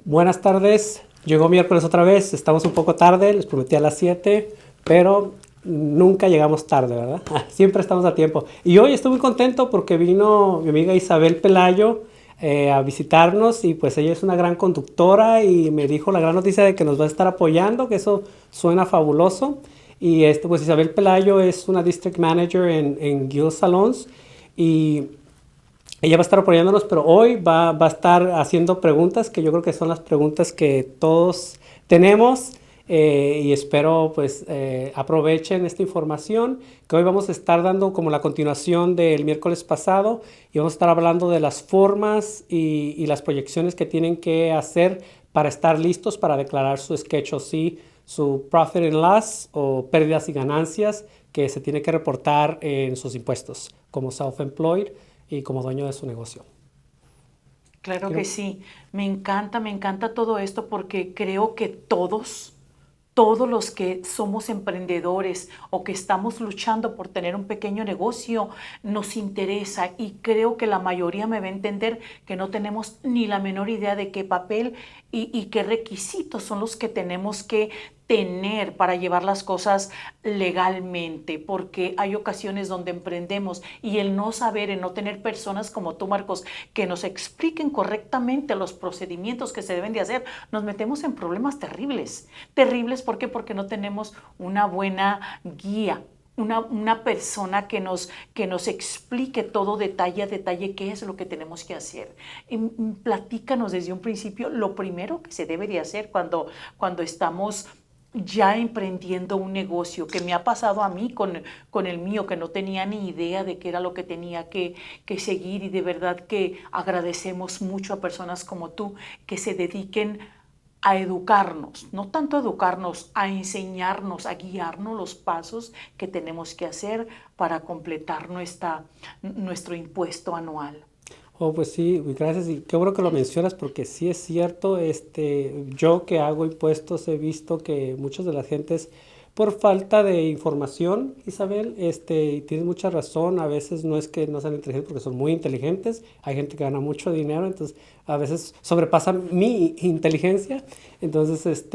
Buenas tardes, llegó miércoles otra vez, estamos un poco tarde, les prometí a las 7, pero nunca llegamos tarde, ¿verdad? Siempre estamos a tiempo. Y hoy estoy muy contento porque vino mi amiga Isabel Pelayo a visitarnos y pues ella es una gran conductora y me dijo la gran noticia de que nos va a estar apoyando, que eso suena fabuloso. Y pues Isabel Pelayo es una District Manager en Guild Salons y ella va a estar apoyándonos, pero hoy va a estar haciendo preguntas que yo creo que son las preguntas que todos tenemos y espero pues aprovechen esta información que hoy vamos a estar dando como la continuación del miércoles pasado y vamos a estar hablando de las formas y las proyecciones que tienen que hacer para estar listos para declarar su Schedule C, su Profit and Loss o pérdidas y ganancias que se tiene que reportar en sus impuestos como self-employed y como dueño de su negocio. Claro que Quiero- sí. Me encanta todo esto porque creo que todos los que somos emprendedores o que estamos luchando por tener un pequeño negocio, nos interesa y creo que la mayoría me va a entender que no tenemos ni la menor idea de qué papel y qué requisitos son los que tenemos que tener para llevar las cosas legalmente, porque hay ocasiones donde emprendemos y el no saber, el no tener personas como tú, Marcos, que nos expliquen correctamente los procedimientos que se deben de hacer, nos metemos en problemas terribles. Terribles, ¿por qué? Porque no tenemos una buena guía, una persona que nos explique todo detalle a detalle qué es lo que tenemos que hacer. Platícanos desde un principio lo primero que se debe de hacer cuando estamos ya emprendiendo un negocio, que me ha pasado a mí con el mío, que no tenía ni idea de qué era lo que tenía que seguir y de verdad que agradecemos mucho a personas como tú que se dediquen a educarnos, no tanto a educarnos, a enseñarnos, a guiarnos los pasos que tenemos que hacer para completar nuestro impuesto anual. Oh, pues sí, gracias y qué bueno que lo mencionas porque sí es cierto, yo que hago impuestos he visto que muchas de las gentes por falta de información, Isabel, y tienes mucha razón, a veces no es que no sean inteligentes porque son muy inteligentes, hay gente que gana mucho dinero, entonces a veces sobrepasa mi inteligencia, entonces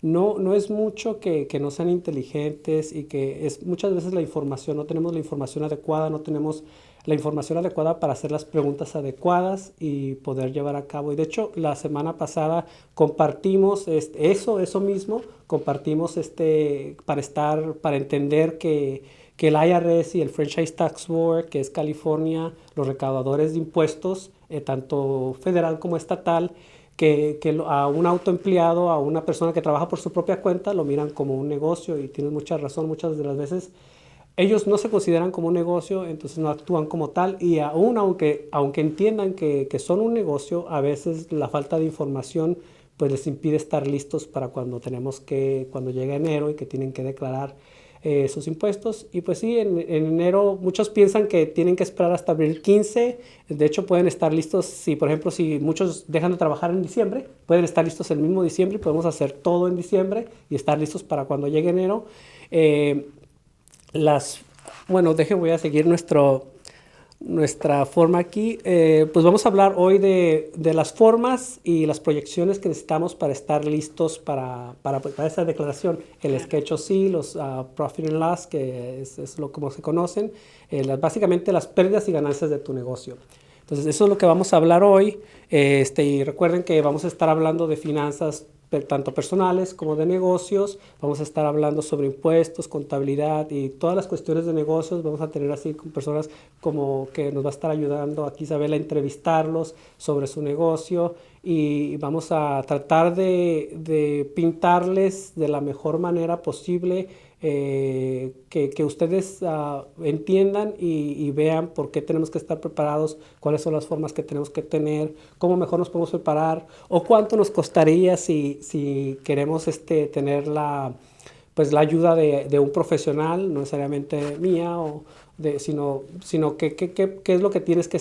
no es mucho que no sean inteligentes y que es muchas veces la información, no tenemos la información adecuada, no tenemos la información adecuada para hacer las preguntas adecuadas y poder llevar a cabo. Y de hecho, la semana pasada compartimos eso mismo, compartimos para entender que el IRS y el Franchise Tax Board, que es California, los recaudadores de impuestos, tanto federal como estatal, que a un autoempleado, a una persona que trabaja por su propia cuenta, lo miran como un negocio y tienes mucha razón, muchas de las veces ellos no se consideran como un negocio, entonces no actúan como tal y aún aunque entiendan que son un negocio, a veces la falta de información pues les impide estar listos para cuando llega enero y que tienen que declarar sus impuestos. Y pues sí, en enero muchos piensan que tienen que esperar hasta abril 15. De hecho pueden estar listos, si por ejemplo si muchos dejan de trabajar en diciembre, pueden estar listos el mismo diciembre y podemos hacer todo en diciembre y estar listos para cuando llegue enero. Eh, las, bueno, voy a seguir nuestra forma aquí. Pues vamos a hablar hoy de las formas y las proyecciones que necesitamos para estar listos para esa declaración. El Claro. Schedule C, los Profit and Loss, que es lo como se conocen, básicamente las pérdidas y ganancias de tu negocio. Entonces, eso es lo que vamos a hablar hoy. Y recuerden que vamos a estar hablando de finanzas tanto personales como de negocios. Vamos a estar hablando sobre impuestos, contabilidad y todas las cuestiones de negocios. Vamos a tener así con personas como que nos va a estar ayudando aquí Isabel a entrevistarlos sobre su negocio y vamos a tratar de pintarles de la mejor manera posible que ustedes entiendan y vean por qué tenemos que estar preparados, cuáles son las formas que tenemos que tener, cómo mejor nos podemos preparar o cuánto nos costaría si queremos tener pues la ayuda de un profesional, no necesariamente mía, sino qué es lo que tienes que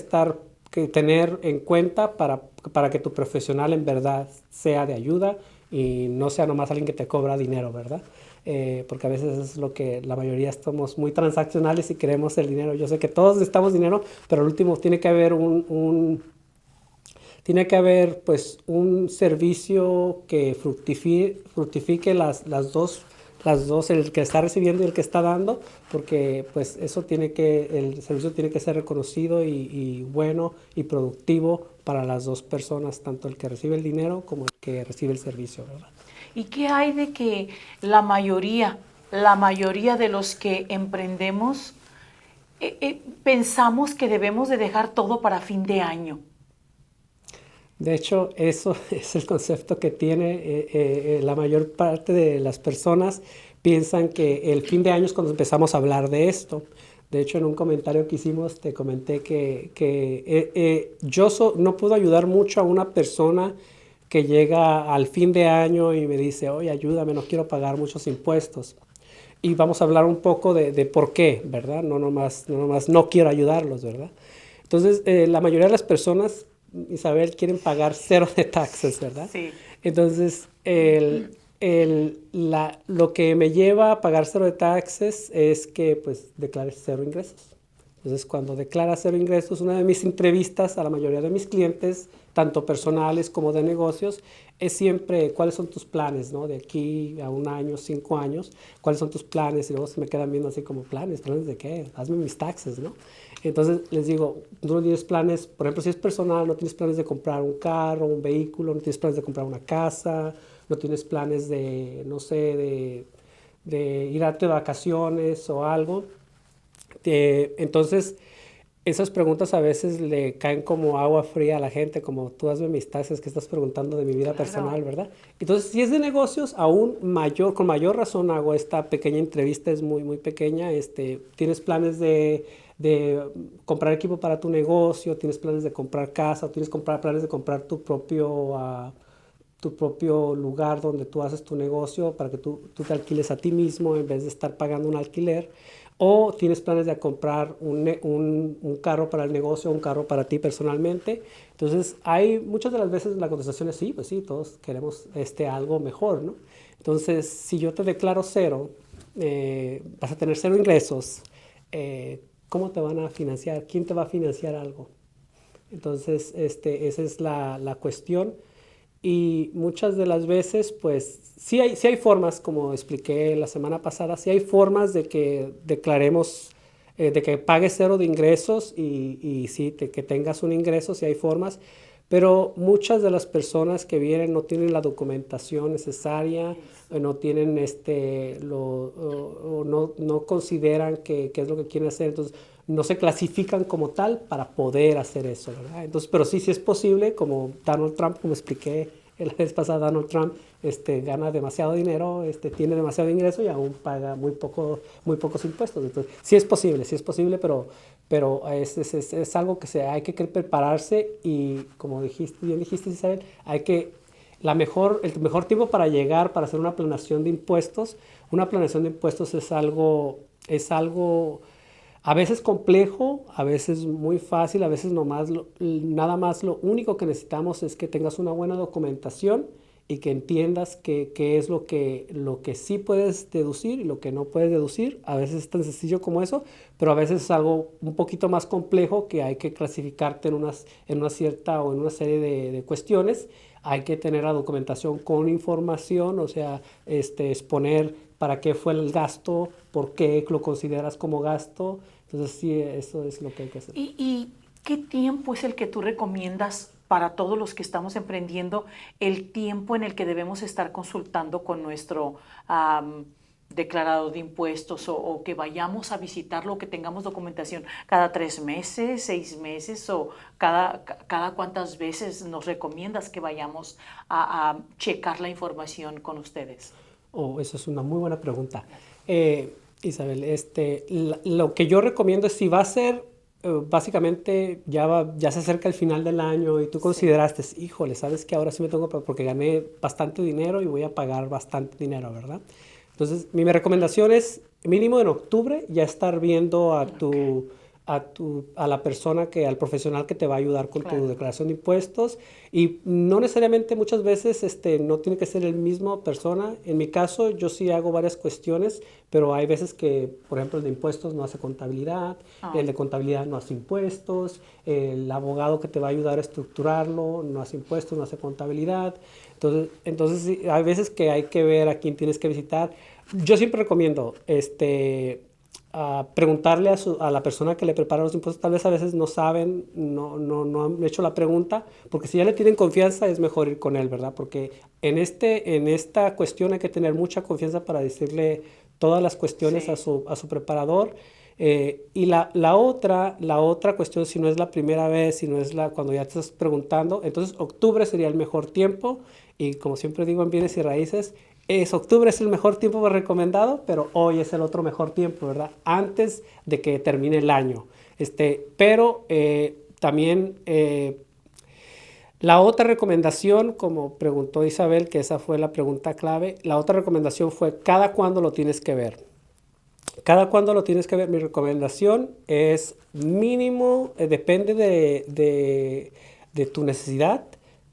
tener en cuenta para que tu profesional en verdad sea de ayuda y no sea nomás alguien que te cobra dinero, ¿verdad? Porque a veces es lo que la mayoría estamos muy transaccionales y queremos el dinero. Yo sé que todos necesitamos dinero, pero al último tiene que haber Tiene que haber pues un servicio que fructifique las dos, el que está recibiendo y el que está dando, porque pues el servicio tiene que ser reconocido y bueno y productivo para las dos personas, tanto el que recibe el dinero como el que recibe el servicio, ¿verdad? ¿Y qué hay de que la mayoría de los que emprendemos pensamos que debemos de dejar todo para fin de año? De hecho, eso es el concepto que tiene la mayor parte de las personas. Piensan que el fin de año es cuando empezamos a hablar de esto. De hecho, en un comentario que hicimos te comenté que no puedo ayudar mucho a una persona que llega al fin de año y me dice, oye, ayúdame, no quiero pagar muchos impuestos. Y vamos a hablar un poco de por qué, ¿verdad? No nomás no quiero ayudarlos, ¿verdad? Entonces, la mayoría de las personas, Isabel, quieren pagar cero de taxes, ¿verdad? Sí. Entonces, lo que me lleva a pagar cero de taxes es que, pues, declares cero ingresos. Entonces, cuando declaras cero ingresos, una de mis entrevistas a la mayoría de mis clientes, tanto personales como de negocios, es siempre cuáles son tus planes, ¿no? De aquí a un año, 5 años, cuáles son tus planes. Y luego se me quedan viendo así como, ¿planes de qué? Hazme mis taxes, ¿no? Entonces les digo, tú no tienes planes, por ejemplo, si es personal, no tienes planes de comprar un carro, un vehículo, no tienes planes de comprar una casa, no tienes planes de, no sé, de ir a de vacaciones o algo. Entonces, esas preguntas a veces le caen como agua fría a la gente, como tú hazme mis taxes, que estás preguntando de mi vida personal, Claro. ¿verdad? Entonces, si es de negocios, con mayor razón hago esta pequeña entrevista, es muy, muy pequeña. ¿Tienes planes de comprar equipo para tu negocio? ¿Tienes planes de comprar casa? ¿O tienes planes de comprar tu propio lugar donde tú haces tu negocio para que tú te alquiles a ti mismo en vez de estar pagando un alquiler? ¿O tienes planes de comprar un carro para el negocio, un carro para ti personalmente? Entonces, muchas de las veces la contestación es sí, pues sí, todos queremos algo mejor, ¿no? Entonces, si yo te declaro cero, vas a tener cero ingresos, ¿cómo te van a financiar? ¿Quién te va a financiar algo? Entonces, esa es la cuestión. Y muchas de las veces, pues, sí hay formas, como expliqué la semana pasada, sí hay formas de que declaremos, de que pagues cero de ingresos y sí, que tengas un ingreso, sí hay formas, pero muchas de las personas que vienen no tienen la documentación necesaria, no tienen o no consideran qué es lo que quieren hacer, entonces no se clasifican como tal para poder hacer eso, ¿verdad? Entonces, pero sí es posible, como Donald Trump, como expliqué la vez pasada, Donald Trump gana demasiado dinero, tiene demasiado ingreso y aún paga muy muy pocos impuestos. Entonces, sí es posible, pero es algo que hay que prepararse y como bien dijiste, Isabel, el mejor tiempo para llegar, para hacer una planeación de impuestos es algo a veces complejo, a veces muy fácil, a veces nada más lo único que necesitamos es que tengas una buena documentación y que entiendas qué es lo que sí puedes deducir y lo que no puedes deducir. A veces es tan sencillo como eso, pero a veces es algo un poquito más complejo que hay que clasificarte en una cierta o en una serie de cuestiones. Hay que tener la documentación con información, o sea, exponer para qué fue el gasto, por qué lo consideras como gasto. Entonces sí, eso es lo que hay que hacer. ¿Y qué tiempo es el que tú recomiendas para todos los que estamos emprendiendo, el tiempo en el que debemos estar consultando con nuestro declarado de impuestos o que vayamos a visitarlo o que tengamos documentación cada 3 meses, 6 meses o cada cuántas veces nos recomiendas que vayamos a checar la información con ustedes? Oh, eso es una muy buena pregunta. Isabel, lo que yo recomiendo es si va a ser, básicamente ya se acerca el final del año y tú Sí. consideraste, híjole, sabes que ahora sí me tengo porque gané bastante dinero y voy a pagar bastante dinero, ¿verdad? Entonces, mi recomendación es mínimo en octubre ya estar viendo Ok. a la persona al profesional que te va a ayudar con tu Claro. declaración de impuestos. Y no necesariamente muchas veces no tiene que ser el mismo persona. En mi caso, yo sí hago varias cuestiones, pero hay veces que, por ejemplo, el de impuestos no hace contabilidad, Ah, el de contabilidad no hace impuestos, el abogado que te va a ayudar a estructurarlo no hace impuestos, no hace contabilidad. Entonces sí, hay veces que hay que ver a quién tienes que visitar. Yo siempre recomiendo a preguntarle a la persona que le prepara los impuestos. Tal vez a veces no saben, no han hecho la pregunta, porque si ya le tienen confianza es mejor ir con él, ¿verdad? Porque en esta cuestión hay que tener mucha confianza para decirle todas las cuestiones sí. a su preparador. Y la otra cuestión, si no es la primera vez, si no es cuando ya te estás preguntando, entonces octubre sería el mejor tiempo. Y como siempre digo en bienes y raíces, octubre es el mejor tiempo recomendado, pero hoy es el otro mejor tiempo, ¿verdad? Antes de que termine el año. Pero también la otra recomendación, como preguntó Isabel, que esa fue la pregunta clave, la otra recomendación fue ¿cada cuándo lo tienes que ver? Cada cuándo lo tienes que ver. Mi recomendación es mínimo, depende de tu necesidad,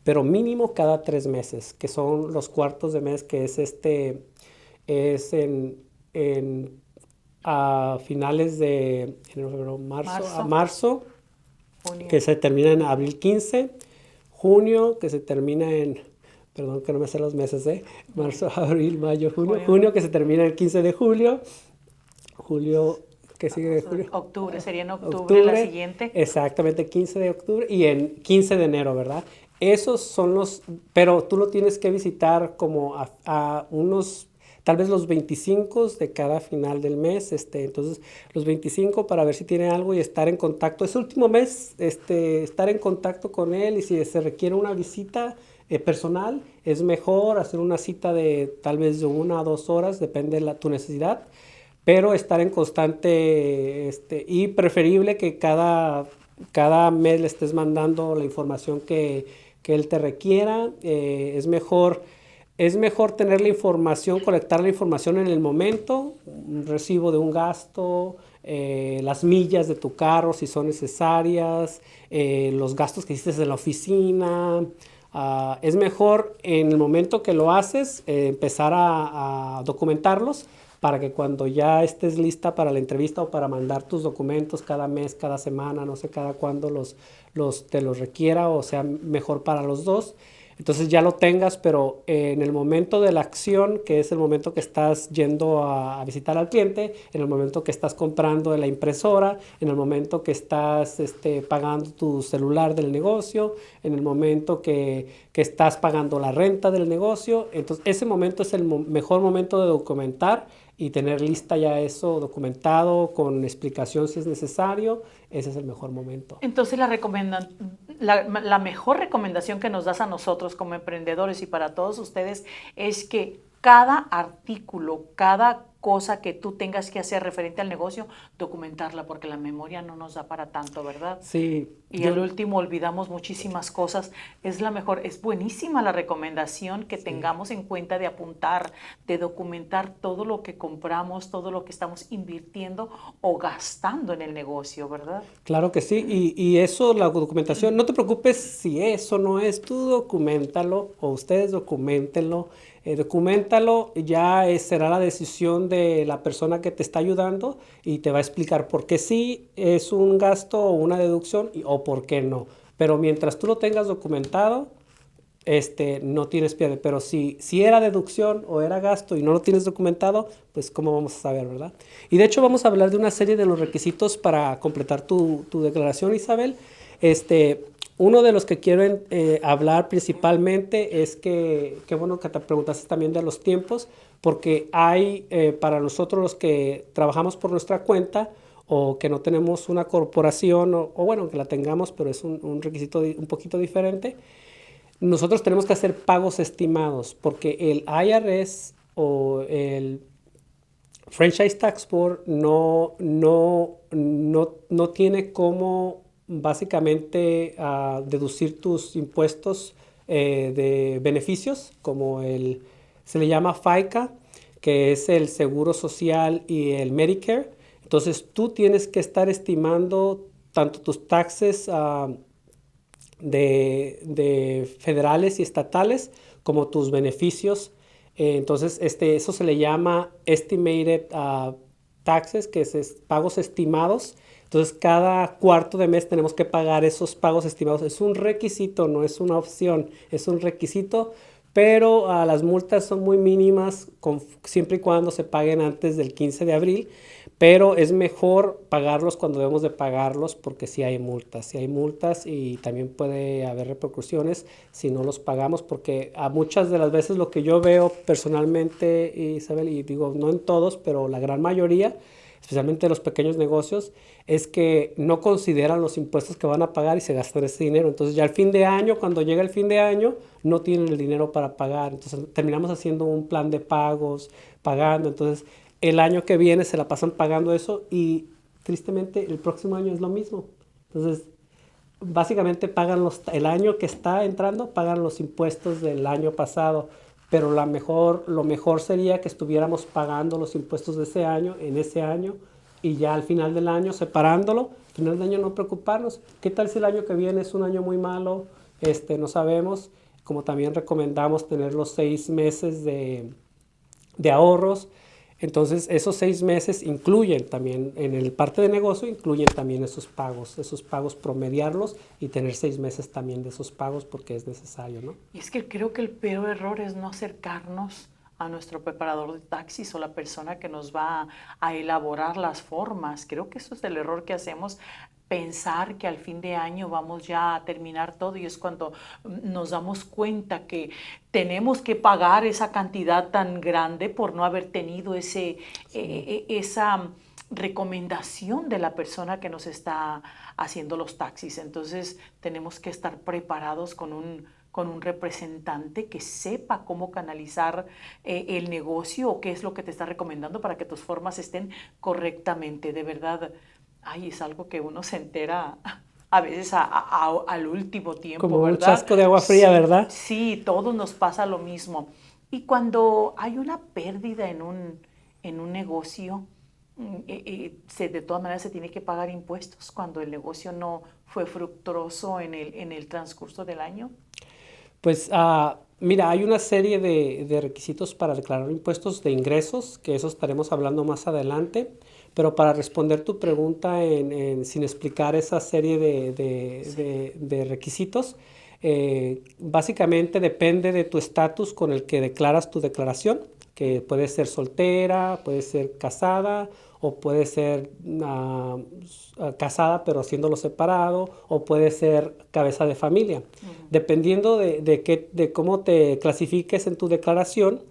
pero mínimo cada 3 meses, que son los cuartos de mes, que es en a finales de enero, febrero, marzo, a Marzo, marzo, que junio, se termina en abril 15, junio, que se termina en, perdón que no me sé los meses, marzo, abril, mayo, junio, junio, junio, que se termina el 15 de julio, julio, que sigue de julio, octubre, sería en octubre la octubre, siguiente. exactamente 15 de octubre y en 15 de enero, ¿verdad? Esos son pero tú lo tienes que visitar como a unos, tal vez los 25 de cada final del mes, entonces los 25 para ver si tiene algo y estar en contacto. Ese último mes, estar en contacto con él, y si se requiere una visita personal, es mejor hacer una cita de tal vez de 1 a 2 horas, depende de tu necesidad, pero estar en constante y preferible que cada mes le estés mandando la información que él te requiera. Es mejor tener la información, colectar la información en el momento, un recibo de un gasto, las millas de tu carro si son necesarias, los gastos que hiciste en la oficina. Es mejor en el momento que lo haces empezar a documentarlos para que cuando ya estés lista para la entrevista o para mandar tus documentos cada mes, cada semana, no sé cada cuándo te los requiera o sea mejor para los dos. Entonces ya lo tengas, pero en el momento de la acción, que es el momento que estás yendo a visitar al cliente, en el momento que estás comprando la impresora, en el momento que estás pagando tu celular del negocio, en el momento que estás pagando la renta del negocio, entonces ese momento es el mejor momento de documentar y tener lista ya eso documentado con explicación si es necesario. Ese es el mejor momento. Entonces la mejor recomendación que nos das a nosotros como emprendedores y para todos ustedes es que cada artículo, cada cosa que tú tengas que hacer referente al negocio, documentarla, porque la memoria no nos da para tanto, ¿verdad? Sí, Y al último olvidamos muchísimas cosas. Es buenísima la recomendación que sí. tengamos en cuenta de apuntar, de documentar todo lo que compramos, todo lo que estamos invirtiendo o gastando en el negocio, ¿verdad? Claro que sí, y eso, la documentación, no te preocupes si eso no es, tú documentalo o ustedes documentenlo, documentalo, ya será la decisión de la persona que te está ayudando y te va a explicar por qué sí es un gasto o una deducción o por qué no. Pero mientras tú lo tengas documentado, no tienes pierde. Pero si era deducción o era gasto y no lo tienes documentado, pues cómo vamos a saber, ¿verdad? Y de hecho vamos a hablar de una serie de los requisitos para completar tu declaración, Isabel. Uno de los que quiero hablar principalmente es que bueno que te preguntaste también de los tiempos, porque hay para nosotros los que trabajamos por nuestra cuenta o que no tenemos una corporación o bueno, que la tengamos, pero es un requisito un poquito diferente. Nosotros tenemos que hacer pagos estimados porque el IRS o el Franchise Tax Board no tiene cómo básicamente deducir tus impuestos de beneficios, como se le llama FICA, que es el Seguro Social y el Medicare. Entonces tú tienes que estar estimando tanto tus taxes de federales y estatales como tus beneficios. Entonces, eso se le llama estimated taxes, que es pagos estimados. Entonces, cada cuarto de mes tenemos que pagar esos pagos estimados. Es un requisito, no es una opción, es un requisito, pero las multas son muy mínimas siempre y cuando se paguen antes del 15 de abril, pero es mejor pagarlos cuando debemos de pagarlos porque si hay multas y también puede haber repercusiones si no los pagamos, porque a muchas de las veces lo que yo veo personalmente, Isabel, y digo no en todos, pero la gran mayoría, especialmente los pequeños negocios, es que no consideran los impuestos que van a pagar y se gastan ese dinero. Entonces ya al fin de año, cuando llega el fin de año, no tienen el dinero para pagar. Entonces terminamos haciendo un plan de pagos, pagando. Entonces el año que viene se la pasan pagando eso y tristemente el próximo año es lo mismo. Entonces básicamente pagan el año que está entrando, pagan los impuestos del año pasado, pero lo mejor sería que estuviéramos pagando los impuestos de ese año en ese año y ya al final del año separándolo, al final del año no preocuparnos. ¿Qué tal si el año que viene es un año muy malo? No sabemos. Como también recomendamos tener los 6 meses de ahorros. Entonces, esos 6 meses incluyen también, en el parte de negocio, incluyen también esos pagos promediarlos y tener 6 meses también de esos pagos porque es necesario, ¿no? Y es que creo que el peor error es no acercarnos a nuestro preparador de taxis o la persona que nos va a elaborar las formas. Creo que eso es el error que hacemos, pensar que al fin de año vamos ya a terminar todo y es cuando nos damos cuenta que tenemos que pagar esa cantidad tan grande por no haber tenido esa recomendación de la persona que nos está haciendo los taxis. Entonces tenemos que estar preparados con un representante que sepa cómo canalizar el negocio o qué es lo que te está recomendando para que tus formas estén correctamente. De verdad, ay, es algo que uno se entera a veces al último tiempo, Como un ¿verdad? chasco de agua fría, Sí, ¿verdad? sí, todos nos pasa lo mismo. Y cuando hay una pérdida en un negocio, de todas maneras se tiene que pagar impuestos cuando el negocio no fue fructuoso en el transcurso del año. Pues mira, hay una serie de requisitos para declarar impuestos de ingresos, que eso estaremos hablando más adelante, pero para responder tu pregunta sin explicar esa serie de requisitos, básicamente depende de tu estatus con el que declaras tu declaración, que puede ser soltera, puede ser casada o puede ser casada pero haciéndolo separado o puede ser cabeza de familia. Dependiendo de cómo te clasifiques en tu declaración,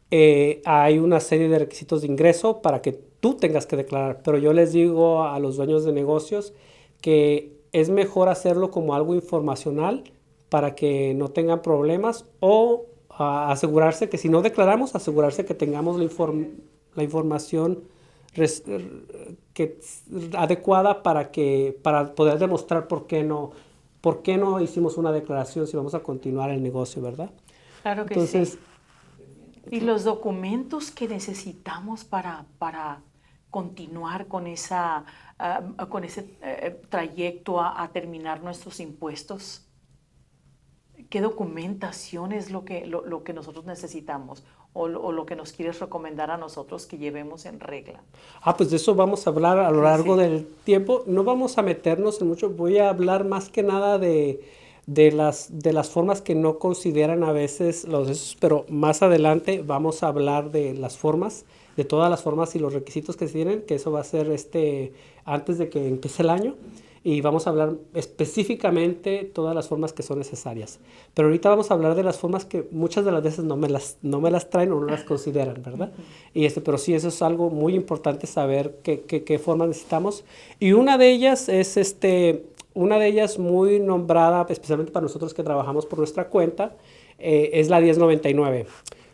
hay una serie de requisitos de ingreso para que tú tengas que declarar. Pero yo les digo a los dueños de negocios que es mejor hacerlo como algo informacional para que no tengan problemas o asegurarse que si no declaramos, asegurarse que tengamos la información que, adecuada para poder demostrar por qué no hicimos una declaración si vamos a continuar el negocio, ¿verdad? Claro que Entonces, sí. Y los documentos que necesitamos para continuar con con ese trayecto a terminar nuestros impuestos. ¿Qué documentación es lo que nosotros necesitamos o lo que nos quieres recomendar a nosotros que llevemos en regla? pues de eso vamos a hablar a lo largo Sí. del tiempo. No vamos a meternos en mucho, voy a hablar más que nada de las formas que no consideran a veces esos, pero más adelante vamos a hablar de las formas, de todas las formas y los requisitos que se tienen, que eso va a ser antes de que empiece el año. Y vamos a hablar específicamente todas las formas que son necesarias. Pero ahorita vamos a hablar de las formas que muchas de las veces no me las traen o no las consideran, ¿verdad? Pero sí, eso es algo muy importante saber qué formas necesitamos. Y una de ellas es una de ellas muy nombrada, especialmente para nosotros que trabajamos por nuestra cuenta, es la 1099.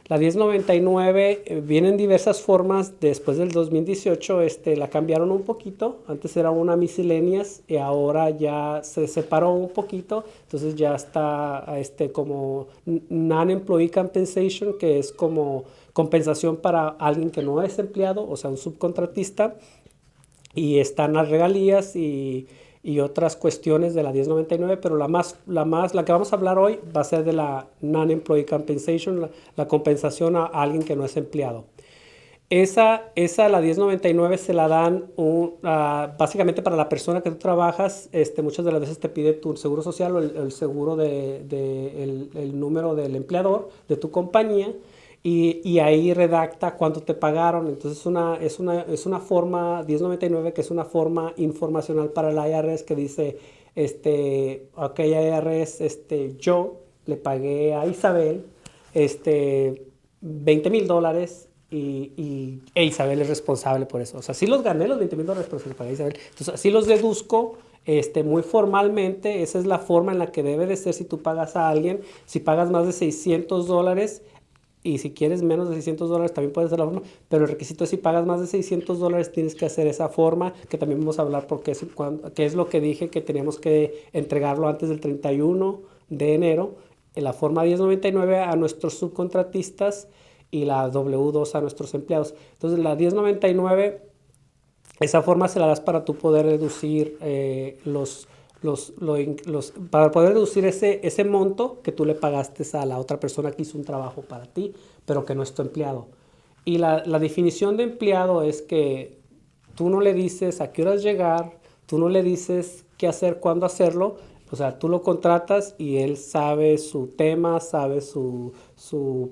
La 1099 viene en diversas formas. Después del 2018 la cambiaron un poquito. Antes era una misceláneas y ahora ya se separó un poquito. Entonces ya está como Non-Employee Compensation, que es como compensación para alguien que no es empleado, o sea, un subcontratista. y están las regalías y otras cuestiones de la 1099, pero la que vamos a hablar hoy va a ser de la Non-Employee Compensation, la compensación a alguien que no es empleado. La 1099 se la dan básicamente para la persona que tú trabajas. Muchas de las veces te pide tu seguro social o el seguro el número del empleador de tu compañía y ahí redacta cuánto te pagaron. Entonces es una forma 1099 que es una forma informacional para el IRS que dice, ok, IRS, yo le pagué a Isabel, 20,000 dólares e Isabel es responsable por eso. O sea, sí los gané los 20,000 dólares, pero se los pagué a Isabel. Entonces, así los deduzco muy formalmente. Esa es la forma en la que debe de ser si tú pagas a alguien. Si pagas más de 600 dólares y si quieres menos de 600 dólares también puedes hacer la forma, pero el requisito es si pagas más de 600 dólares tienes que hacer esa forma, que también vamos a hablar porque que es lo que dije que teníamos que entregarlo antes del 31 de enero, en la forma 1099 a nuestros subcontratistas y la W2 a nuestros empleados. Entonces la 1099, esa forma se la das para tú poder deducir para poder deducir ese monto que tú le pagaste a la otra persona que hizo un trabajo para ti, pero que no es tu empleado. Y la definición de empleado es que tú no le dices a qué horas llegar, tú no le dices qué hacer, cuándo hacerlo. O sea, tú lo contratas y él sabe su tema, sabe su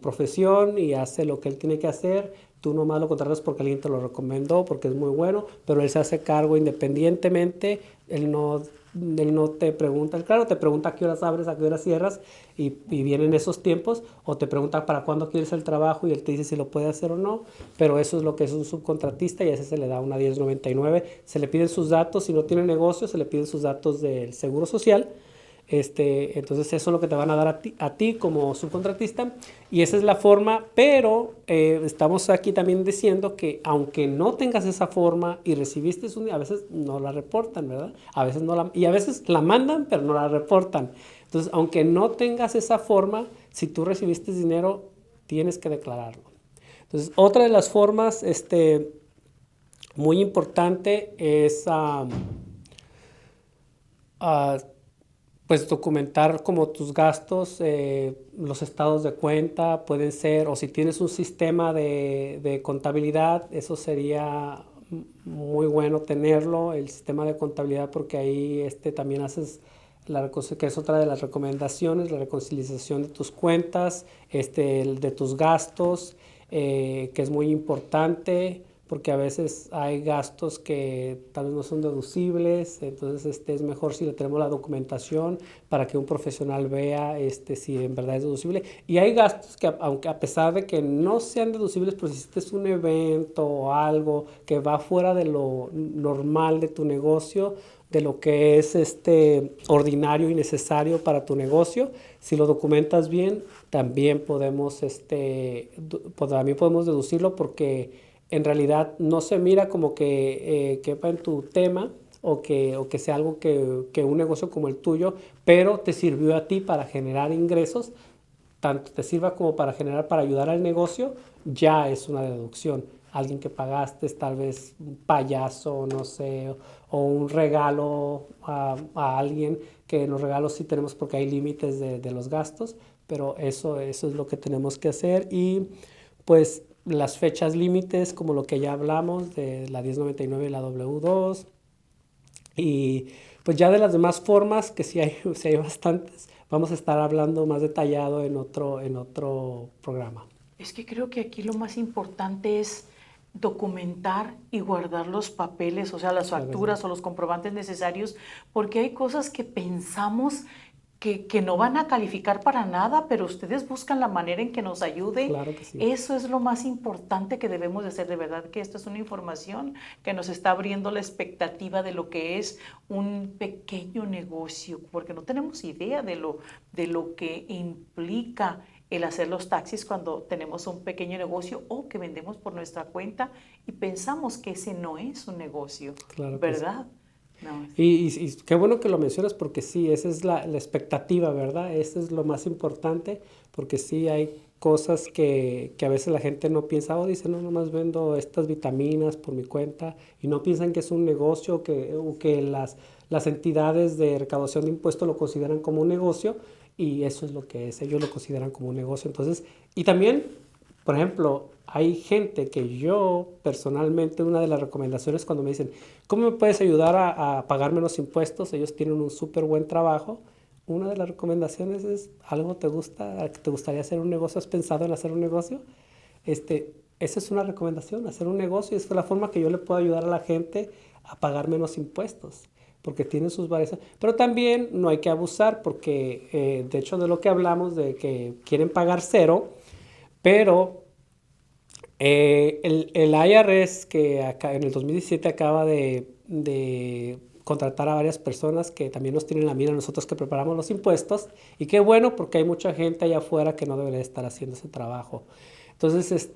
profesión y hace lo que él tiene que hacer. Tú nomás lo contratas porque alguien te lo recomendó, porque es muy bueno, pero él se hace cargo independientemente. Él no te pregunta, claro, te pregunta a qué horas abres, a qué horas cierras y vienen esos tiempos, o te pregunta para cuándo quieres el trabajo y él te dice si lo puede hacer o no, pero eso es lo que es un subcontratista y a ese se le da una 1099. Se le piden sus datos, si no tiene negocio, se le piden sus datos del seguro social. Entonces eso es lo que te van a dar a ti como subcontratista y esa es la forma, pero estamos aquí también diciendo que aunque no tengas esa forma y recibiste a veces no la reportan, ¿verdad? A veces y a veces la mandan pero no la reportan. Entonces aunque no tengas esa forma, si tú recibiste dinero tienes que declararlo. Entonces otra de las formas muy importante es uh, pues documentar como tus gastos, los estados de cuenta pueden ser, o si tienes un sistema de contabilidad, eso sería muy bueno tenerlo, el sistema de contabilidad, porque ahí también haces que es otra de las recomendaciones, la reconciliación de tus cuentas, de tus gastos, que es muy importante porque a veces hay gastos que tal vez no son deducibles, entonces es mejor si le tenemos la documentación para que un profesional vea si en verdad es deducible. Y hay gastos que aunque a pesar de que no sean deducibles, pues si hiciste un evento o algo que va fuera de lo normal de tu negocio, de lo que es ordinario y necesario para tu negocio, si lo documentas bien, también podemos deducirlo porque en realidad no se mira como que quepa en tu tema o que sea algo que un negocio como el tuyo, pero te sirvió a ti para generar ingresos, tanto te sirva como para ayudar al negocio, ya es una deducción. Alguien que pagaste, tal vez un payaso, no sé, o un regalo a alguien, que en los regalos sí tenemos porque hay límites de los gastos, pero eso es lo que tenemos que hacer y pues las fechas límites, como lo que ya hablamos de la 1099 y la W2. Y pues ya de las demás formas, que sí hay bastantes, vamos a estar hablando más detallado en otro programa. Es que creo que aquí lo más importante es documentar y guardar los papeles, o sea, las facturas o los comprobantes necesarios, porque hay cosas que pensamos que no van a calificar para nada, pero ustedes buscan la manera en que nos ayude. Claro que sí. Eso es lo más importante que debemos de hacer. De verdad que esto es una información que nos está abriendo la expectativa de lo que es un pequeño negocio, porque no tenemos idea de lo que implica el hacer los taxis cuando tenemos un pequeño negocio o que vendemos por nuestra cuenta y pensamos que ese no es un negocio, Claro que sí. ¿verdad? No. Y qué bueno que lo mencionas porque sí, esa es la expectativa, ¿verdad? Eso es lo más importante porque sí hay cosas que a veces la gente no piensa, o dice, no, nomás vendo estas vitaminas por mi cuenta, y no piensan que es un negocio, o que las entidades de recaudación de impuestos lo consideran como un negocio, y eso es lo que es, ellos lo consideran como un negocio. Entonces, y también, por ejemplo, hay gente que yo personalmente, una de las recomendaciones cuando me dicen, ¿cómo me puedes ayudar a pagar menos impuestos? Ellos tienen un súper buen trabajo. Una de las recomendaciones es, ¿algo te gusta? ¿Te gustaría hacer un negocio? ¿Has pensado en hacer un negocio? Esa es una recomendación, hacer un negocio. Es la forma que yo le puedo ayudar a la gente a pagar menos impuestos, porque tienen sus variaciones. Pero también no hay que abusar, porque de hecho de lo que hablamos, de que quieren pagar cero, pero el IRS que acá, en el 2017 acaba de contratar a varias personas que también nos tienen la mira a nosotros que preparamos los impuestos, y qué bueno porque hay mucha gente allá afuera que no debería estar haciendo ese trabajo. Entonces,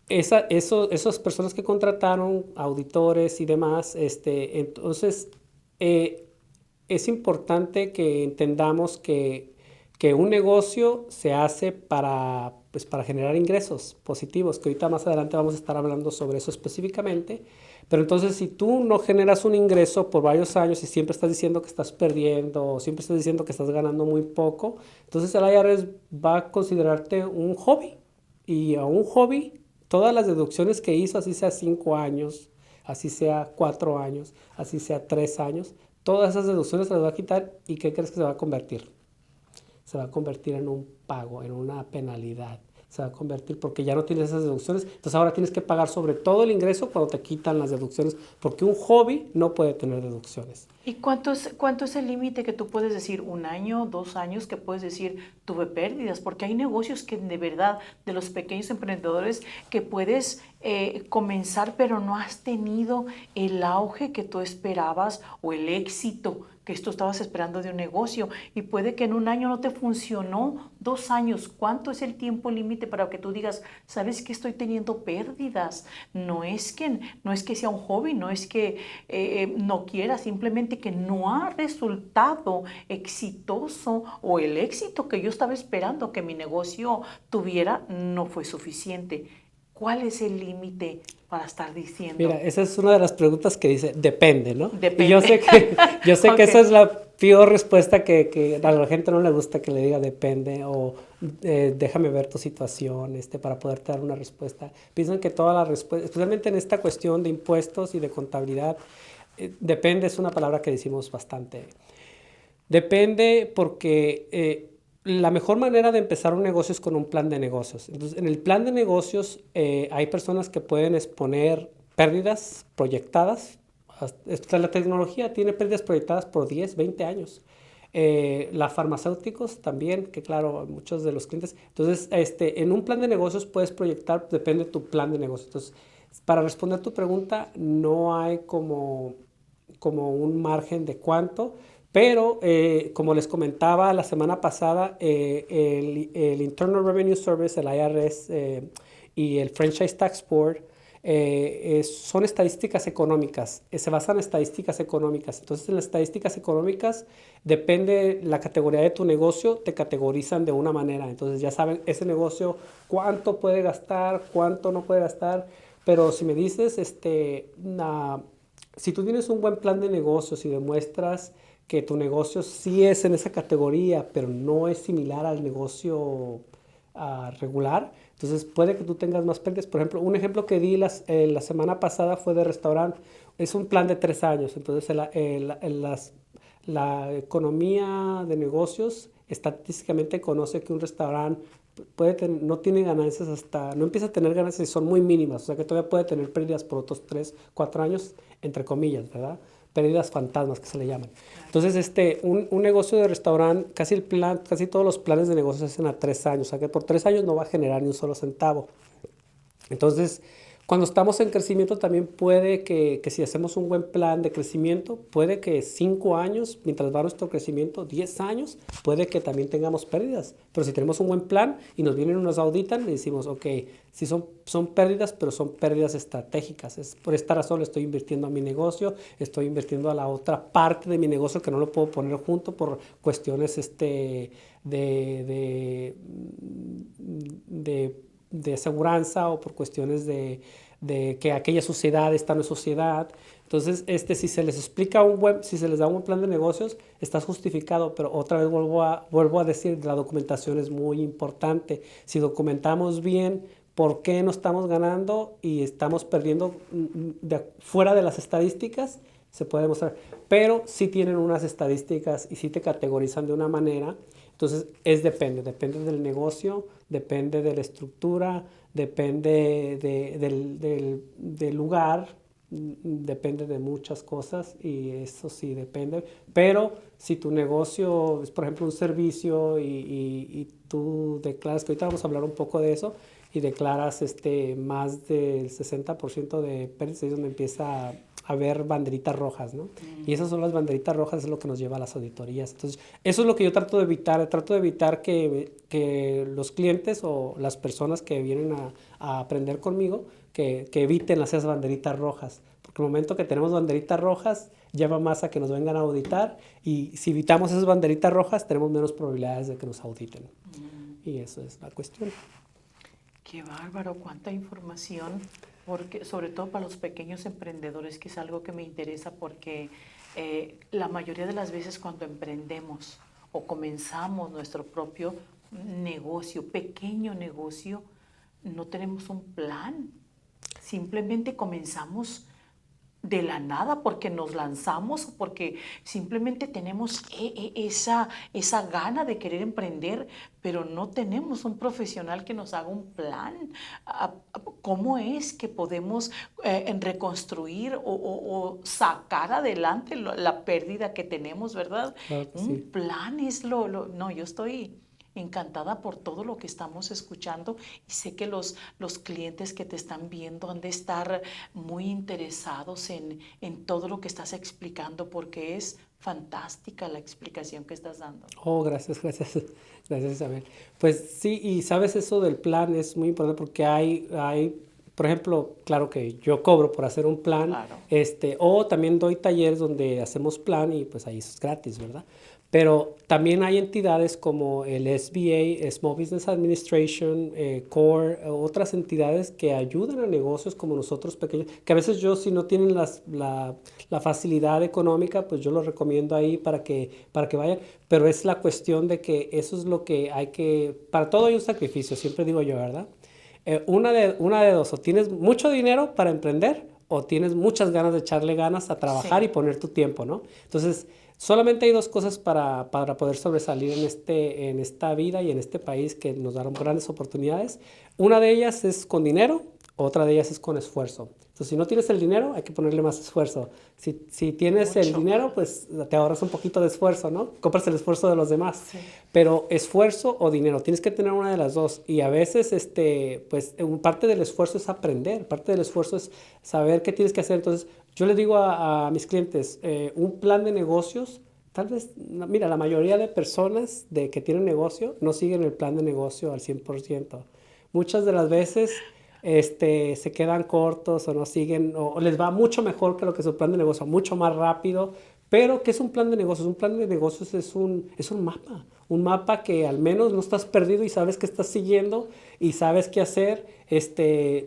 esas personas que contrataron, auditores y demás, entonces eh, es importante que entendamos que un negocio se hace para, pues, para generar ingresos positivos, que ahorita más adelante vamos a estar hablando sobre eso específicamente. Pero entonces, si tú no generas un ingreso por varios años y siempre estás diciendo que estás perdiendo, o siempre estás diciendo que estás ganando muy poco, entonces el IRS va a considerarte un hobby. Y a un hobby, todas las deducciones que hizo, así sea 5 años, así sea 4 años, así sea 3 años, todas esas deducciones se las va a quitar. ¿Y qué crees que se va a convertir? Se va a convertir en un pago, en una penalidad. Se va a convertir porque ya no tienes esas deducciones. Entonces ahora tienes que pagar sobre todo el ingreso cuando te quitan las deducciones, porque un hobby no puede tener deducciones. ¿Y cuánto es el límite que tú puedes decir? ¿Un año, 2 años que puedes decir tuve pérdidas? Porque hay negocios que de verdad, de los pequeños emprendedores, que puedes comenzar, pero no has tenido el auge que tú esperabas o el éxito que tú estabas esperando de un negocio, y puede que en un año no te funcionó, 2 años. ¿Cuánto es el tiempo límite para que tú digas, sabes que estoy teniendo pérdidas? No es que sea un hobby, no es que no quiera, simplemente que no ha resultado exitoso, o el éxito que yo estaba esperando que mi negocio tuviera no fue suficiente. ¿Cuál es el límite para estar diciendo? Mira, esa es una de las preguntas que dice, depende, ¿no? Depende. Y yo sé que Ok. esa es la peor respuesta que a la gente no le gusta que le diga depende, o déjame ver tu situación, para poderte dar una respuesta. Piensan que toda la respuesta, especialmente en esta cuestión de impuestos y de contabilidad, depende es una palabra que decimos bastante. Depende porque la mejor manera de empezar un negocio es con un plan de negocios. Entonces, en el plan de negocios hay personas que pueden exponer pérdidas proyectadas. La tecnología tiene pérdidas proyectadas por 10, 20 años. Las farmacéuticos también, que claro, muchos de los clientes. Entonces, en un plan de negocios puedes proyectar, depende de tu plan de negocios. Entonces, para responder tu pregunta, no hay como un margen de cuánto, pero como les comentaba la semana pasada, el Internal Revenue Service, el IRS, y el Franchise Tax Board son estadísticas económicas, se basan en estadísticas económicas. Entonces, en las estadísticas económicas, depende la categoría de tu negocio, te categorizan de una manera. Entonces, ya saben, ese negocio, cuánto puede gastar, cuánto no puede gastar. Pero si me dices, si tú tienes un buen plan de negocios y demuestras que tu negocio sí es en esa categoría, pero no es similar al negocio regular, entonces puede que tú tengas más pérdidas. Por ejemplo, un ejemplo que di la semana pasada fue de restaurante. Es un plan de 3 años. Entonces, la economía de negocios estadísticamente conoce que un restaurante no tiene ganancias no empieza a tener ganancias y son muy mínimas. O sea que todavía puede tener pérdidas por otros 3, 4 años, entre comillas, ¿verdad? Pérdidas fantasmas que se le llaman. Entonces, un negocio de restaurante, casi todos los planes de negocios se hacen a 3 años. O sea que por 3 años no va a generar ni un solo centavo. Entonces, Cuando estamos en crecimiento también puede que si hacemos un buen plan de crecimiento, puede que 5 años, mientras va nuestro crecimiento, 10 años, puede que también tengamos pérdidas. Pero si tenemos un buen plan y nos vienen y nos auditan, le decimos, ok, sí son pérdidas, pero son pérdidas estratégicas. Es por esta razón le estoy invirtiendo a mi negocio, estoy invirtiendo a la otra parte de mi negocio que no lo puedo poner junto por cuestiones de aseguranza o por cuestiones de que aquella sociedad está en sociedad. Entonces, si se les explica si se les da un buen plan de negocios, está justificado, pero otra vez vuelvo a decir, la documentación es muy importante. Si documentamos bien por qué no estamos ganando y estamos perdiendo fuera de las estadísticas, se puede demostrar. Pero sí tienen unas estadísticas y sí te categorizan de una manera. Entonces, depende del negocio, depende de la estructura, depende del lugar, depende de muchas cosas y eso sí depende. Pero si tu negocio es, por ejemplo, un servicio y tú declaras, que ahorita vamos a hablar un poco de eso, y declaras más del 60% de pérdidas, es donde empieza a ver banderitas rojas, ¿no? Y esas son las banderitas rojas, es lo que nos lleva a las auditorías. Entonces, eso es lo que yo trato de evitar que los clientes o las personas que vienen a aprender conmigo, que eviten esas banderitas rojas. Porque el momento que tenemos banderitas rojas, lleva más a que nos vengan a auditar, y si evitamos esas banderitas rojas, tenemos menos probabilidades de que nos auditen. Y eso es la cuestión. Qué bárbaro, cuánta información, porque sobre todo para los pequeños emprendedores, que es algo que me interesa, porque la mayoría de las veces cuando emprendemos o comenzamos nuestro propio negocio, pequeño negocio, no tenemos un plan, simplemente comenzamos de la nada porque nos lanzamos, porque simplemente tenemos esa gana de querer emprender, pero no tenemos un profesional que nos haga un plan. ¿Cómo es que podemos reconstruir o sacar adelante la pérdida que tenemos, verdad? Claro que Un sí. plan es no, yo estoy encantada por todo lo que estamos escuchando y sé que los clientes que te están viendo han de estar muy interesados en todo lo que estás explicando, porque es fantástica la explicación que estás dando. Oh, gracias, gracias, gracias, Isabel. Pues sí, y sabes, eso del plan es muy importante porque por ejemplo, claro que yo cobro por hacer un plan, Claro. o también doy talleres donde hacemos plan y pues ahí es gratis, ¿verdad? Pero también hay entidades como el SBA, Small Business Administration, CORE, otras entidades que ayudan a negocios como nosotros pequeños, que a veces yo, si no tienen la facilidad económica, pues yo los recomiendo ahí para que vayan. Pero es la cuestión de que eso es lo que hay que, para todo hay un sacrificio, siempre digo yo, ¿verdad? Una de dos, o tienes mucho dinero para emprender o tienes muchas ganas de echarle ganas a trabajar Sí. y poner tu tiempo, ¿no? Entonces, solamente hay dos cosas para poder sobresalir en esta vida y en este país que nos dan grandes oportunidades. Una de ellas es con dinero, otra de ellas es con esfuerzo. Entonces, si no tienes el dinero, hay que ponerle más esfuerzo. Si tienes el Mucho. dinero, pues te ahorras un poquito de esfuerzo, ¿no? Compras el esfuerzo de los demás. Sí. Pero esfuerzo o dinero, tienes que tener una de las dos. Y a veces, pues, parte del esfuerzo es aprender, parte del esfuerzo es saber qué tienes que hacer. Entonces, yo les digo a mis clientes, un plan de negocios, tal vez, mira, la mayoría de personas que tienen negocio no siguen el plan de negocio al 100%. Muchas de las veces se quedan cortos o no siguen, o les va mucho mejor que lo que es su plan de negocio, mucho más rápido. Pero, ¿qué es un plan de negocios? Un plan de negocios es un mapa que al menos no estás perdido y sabes qué estás siguiendo y sabes qué hacer.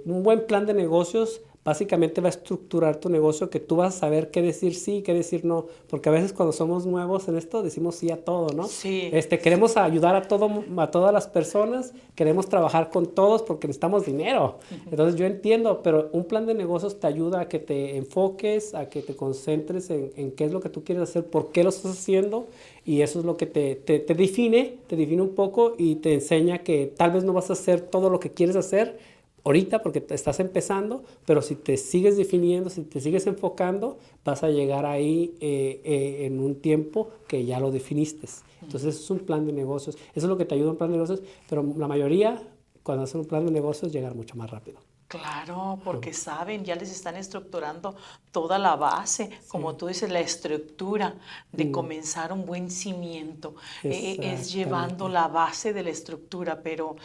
Un buen plan de negocios básicamente va a estructurar tu negocio, que tú vas a saber qué decir sí y qué decir no, porque a veces cuando somos nuevos en esto decimos sí a todo, ¿no? Sí. Queremos ayudar a todas las personas, queremos trabajar con todos porque necesitamos dinero. Entonces yo entiendo, pero un plan de negocios te ayuda a que te enfoques, a que te concentres en qué es lo que tú quieres hacer, por qué lo estás haciendo, y eso es lo que te define un poco y te enseña que tal vez no vas a hacer todo lo que quieres hacer ahorita porque te estás empezando, pero si te sigues definiendo, si te sigues enfocando, vas a llegar ahí en un tiempo que ya lo definiste. Entonces, es un plan de negocios. Eso es lo que te ayuda un plan de negocios, pero la mayoría, cuando hacen un plan de negocios, llegan mucho más rápido. Claro, porque saben, ya les están estructurando toda la base, como Sí, tú dices, la estructura de comenzar un buen cimiento. Es llevando exactamente. la base de la estructura, pero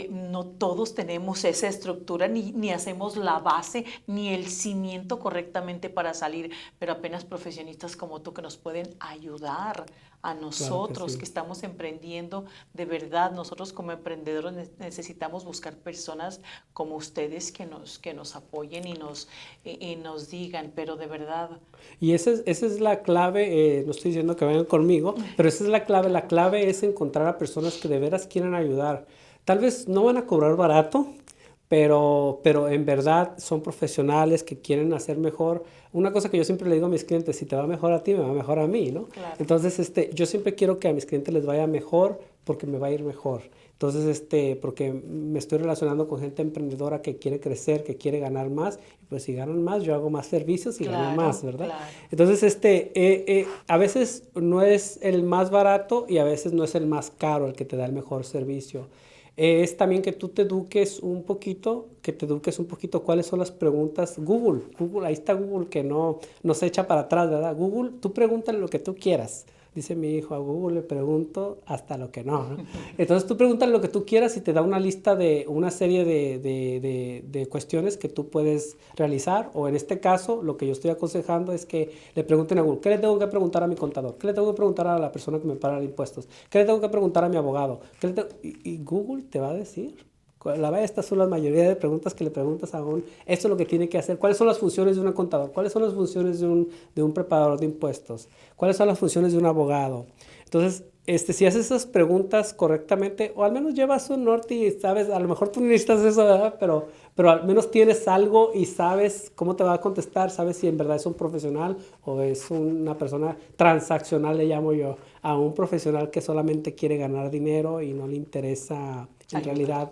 no todos tenemos esa estructura, ni hacemos la base, ni el cimiento correctamente para salir, pero apenas profesionistas como tú que nos pueden ayudar a Claro que nosotros sí. que estamos emprendiendo. De verdad, nosotros como emprendedores necesitamos buscar personas como ustedes que nos apoyen y nos digan, pero de verdad, Y esa es la clave, no estoy diciendo que vengan conmigo, pero esa es la clave es encontrar a personas que de veras quieran ayudar. Tal vez no van a cobrar barato, pero en verdad son profesionales que quieren hacer mejor. Una cosa que yo siempre le digo a mis clientes, si te va mejor a ti, me va mejor a mí, ¿no? claro. Entonces, yo siempre quiero que a mis clientes les vaya mejor porque me va a ir mejor. Entonces, porque me estoy relacionando con gente emprendedora que quiere crecer, que quiere ganar más, y pues si ganan más, yo hago más servicios y gano más, Claro, ¿verdad? claro. Entonces, a veces no es el más barato y a veces no es el más caro el que te da el mejor servicio. Es también que tú te eduques un poquito, cuáles son las preguntas. Google, ahí está Google que no se echa para atrás, ¿verdad? Google, tú pregúntale lo que tú quieras. Dice mi hijo, a Google le pregunto hasta lo que no. Entonces tú pregúntale lo que tú quieras y te da una lista de una serie de cuestiones que tú puedes realizar. O en este caso, lo que yo estoy aconsejando es que le pregunten a Google, ¿qué le tengo que preguntar a mi contador? ¿Qué le tengo que preguntar a la persona que me paga los impuestos? ¿Qué le tengo que preguntar a mi abogado? Y Google te va a decir. Estas son la mayoría de preguntas que le preguntas a un, esto es lo que tiene que hacer, cuáles son las funciones de un contador, cuáles son las funciones de un preparador de impuestos, cuáles son las funciones de un abogado. Entonces, si haces esas preguntas correctamente, o al menos llevas un norte y sabes, a lo mejor tú no necesitas eso, ¿verdad? Pero al menos tienes algo y sabes cómo te va a contestar, sabes si en verdad es un profesional o es una persona transaccional, le llamo yo, a un profesional que solamente quiere ganar dinero y no le interesa en Ayudar.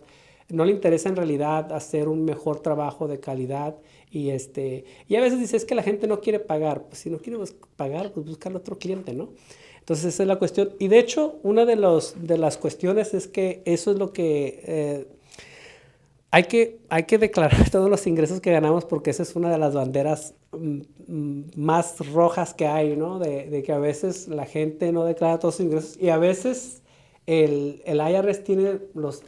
realidad hacer un mejor trabajo de calidad y a veces dices que la gente no quiere pagar, pues si no quiere pagar, pues buscar otro cliente, ¿no? Entonces esa es la cuestión. Y de hecho, una de las cuestiones es que eso es lo que hay que declarar todos los ingresos que ganamos porque esa es una de las banderas más rojas que hay, ¿no? De que a veces la gente no declara todos sus ingresos y a veces el IRS tiene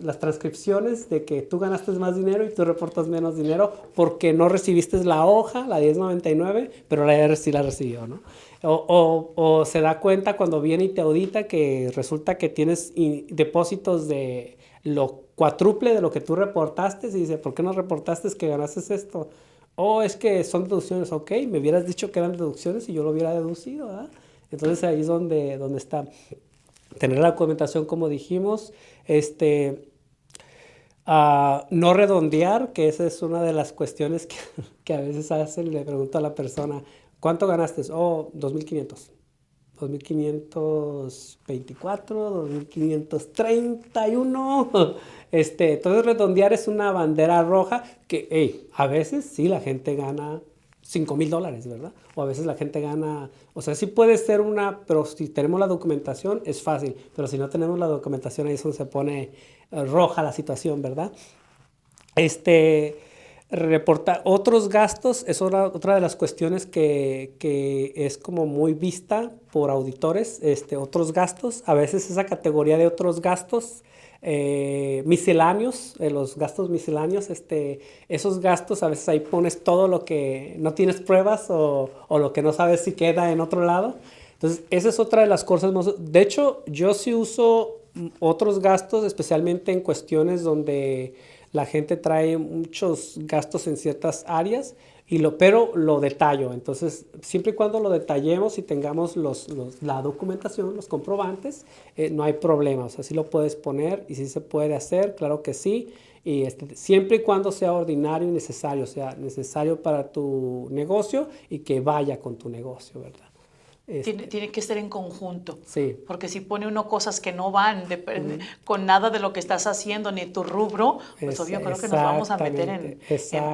las transcripciones de que tú ganaste más dinero y tú reportas menos dinero porque no recibiste la hoja, la 1099, pero la IRS sí la recibió, ¿no? O se da cuenta cuando viene y te audita que resulta que tienes depósitos de lo cuádruple de lo que tú reportaste y dice, ¿por qué no reportaste que ganaste esto? O es que son deducciones, ok, me hubieras dicho que eran deducciones y yo lo hubiera deducido, ¿verdad? Entonces ahí es donde está. Tener la documentación como dijimos, no redondear, que esa es una de las cuestiones que a veces hacen, le pregunto a la persona, ¿cuánto ganaste? Oh, 2,500. 2,524, 2,531. Entonces redondear es una bandera roja que, hey, a veces sí la gente gana $5,000, ¿verdad? O a veces la gente gana, o sea, sí puede ser pero si tenemos la documentación es fácil, pero si no tenemos la documentación ahí es donde se pone roja la situación, ¿verdad? Este, Reportar otros gastos es otra de las cuestiones que es como muy vista por auditores. Otros gastos, a veces esa categoría de otros gastos misceláneos, los gastos misceláneos, esos gastos a veces ahí pones todo lo que no tienes pruebas o lo que no sabes si queda en otro lado. Entonces, esa es otra de las cosas más. De hecho, yo sí uso otros gastos, especialmente en cuestiones donde la gente trae muchos gastos en ciertas áreas, pero lo detallo. Entonces, siempre y cuando lo detallemos y tengamos la documentación, los comprobantes, no hay problema. O sea, sí lo puedes poner y sí se puede hacer, claro que sí. Y siempre y cuando sea ordinario y necesario, o sea, necesario para tu negocio y que vaya con tu negocio, ¿verdad? Tiene que ser en conjunto, Sí. porque si pone uno cosas que no van con nada de lo que estás haciendo ni tu rubro, pues obvio creo que nos vamos a meter en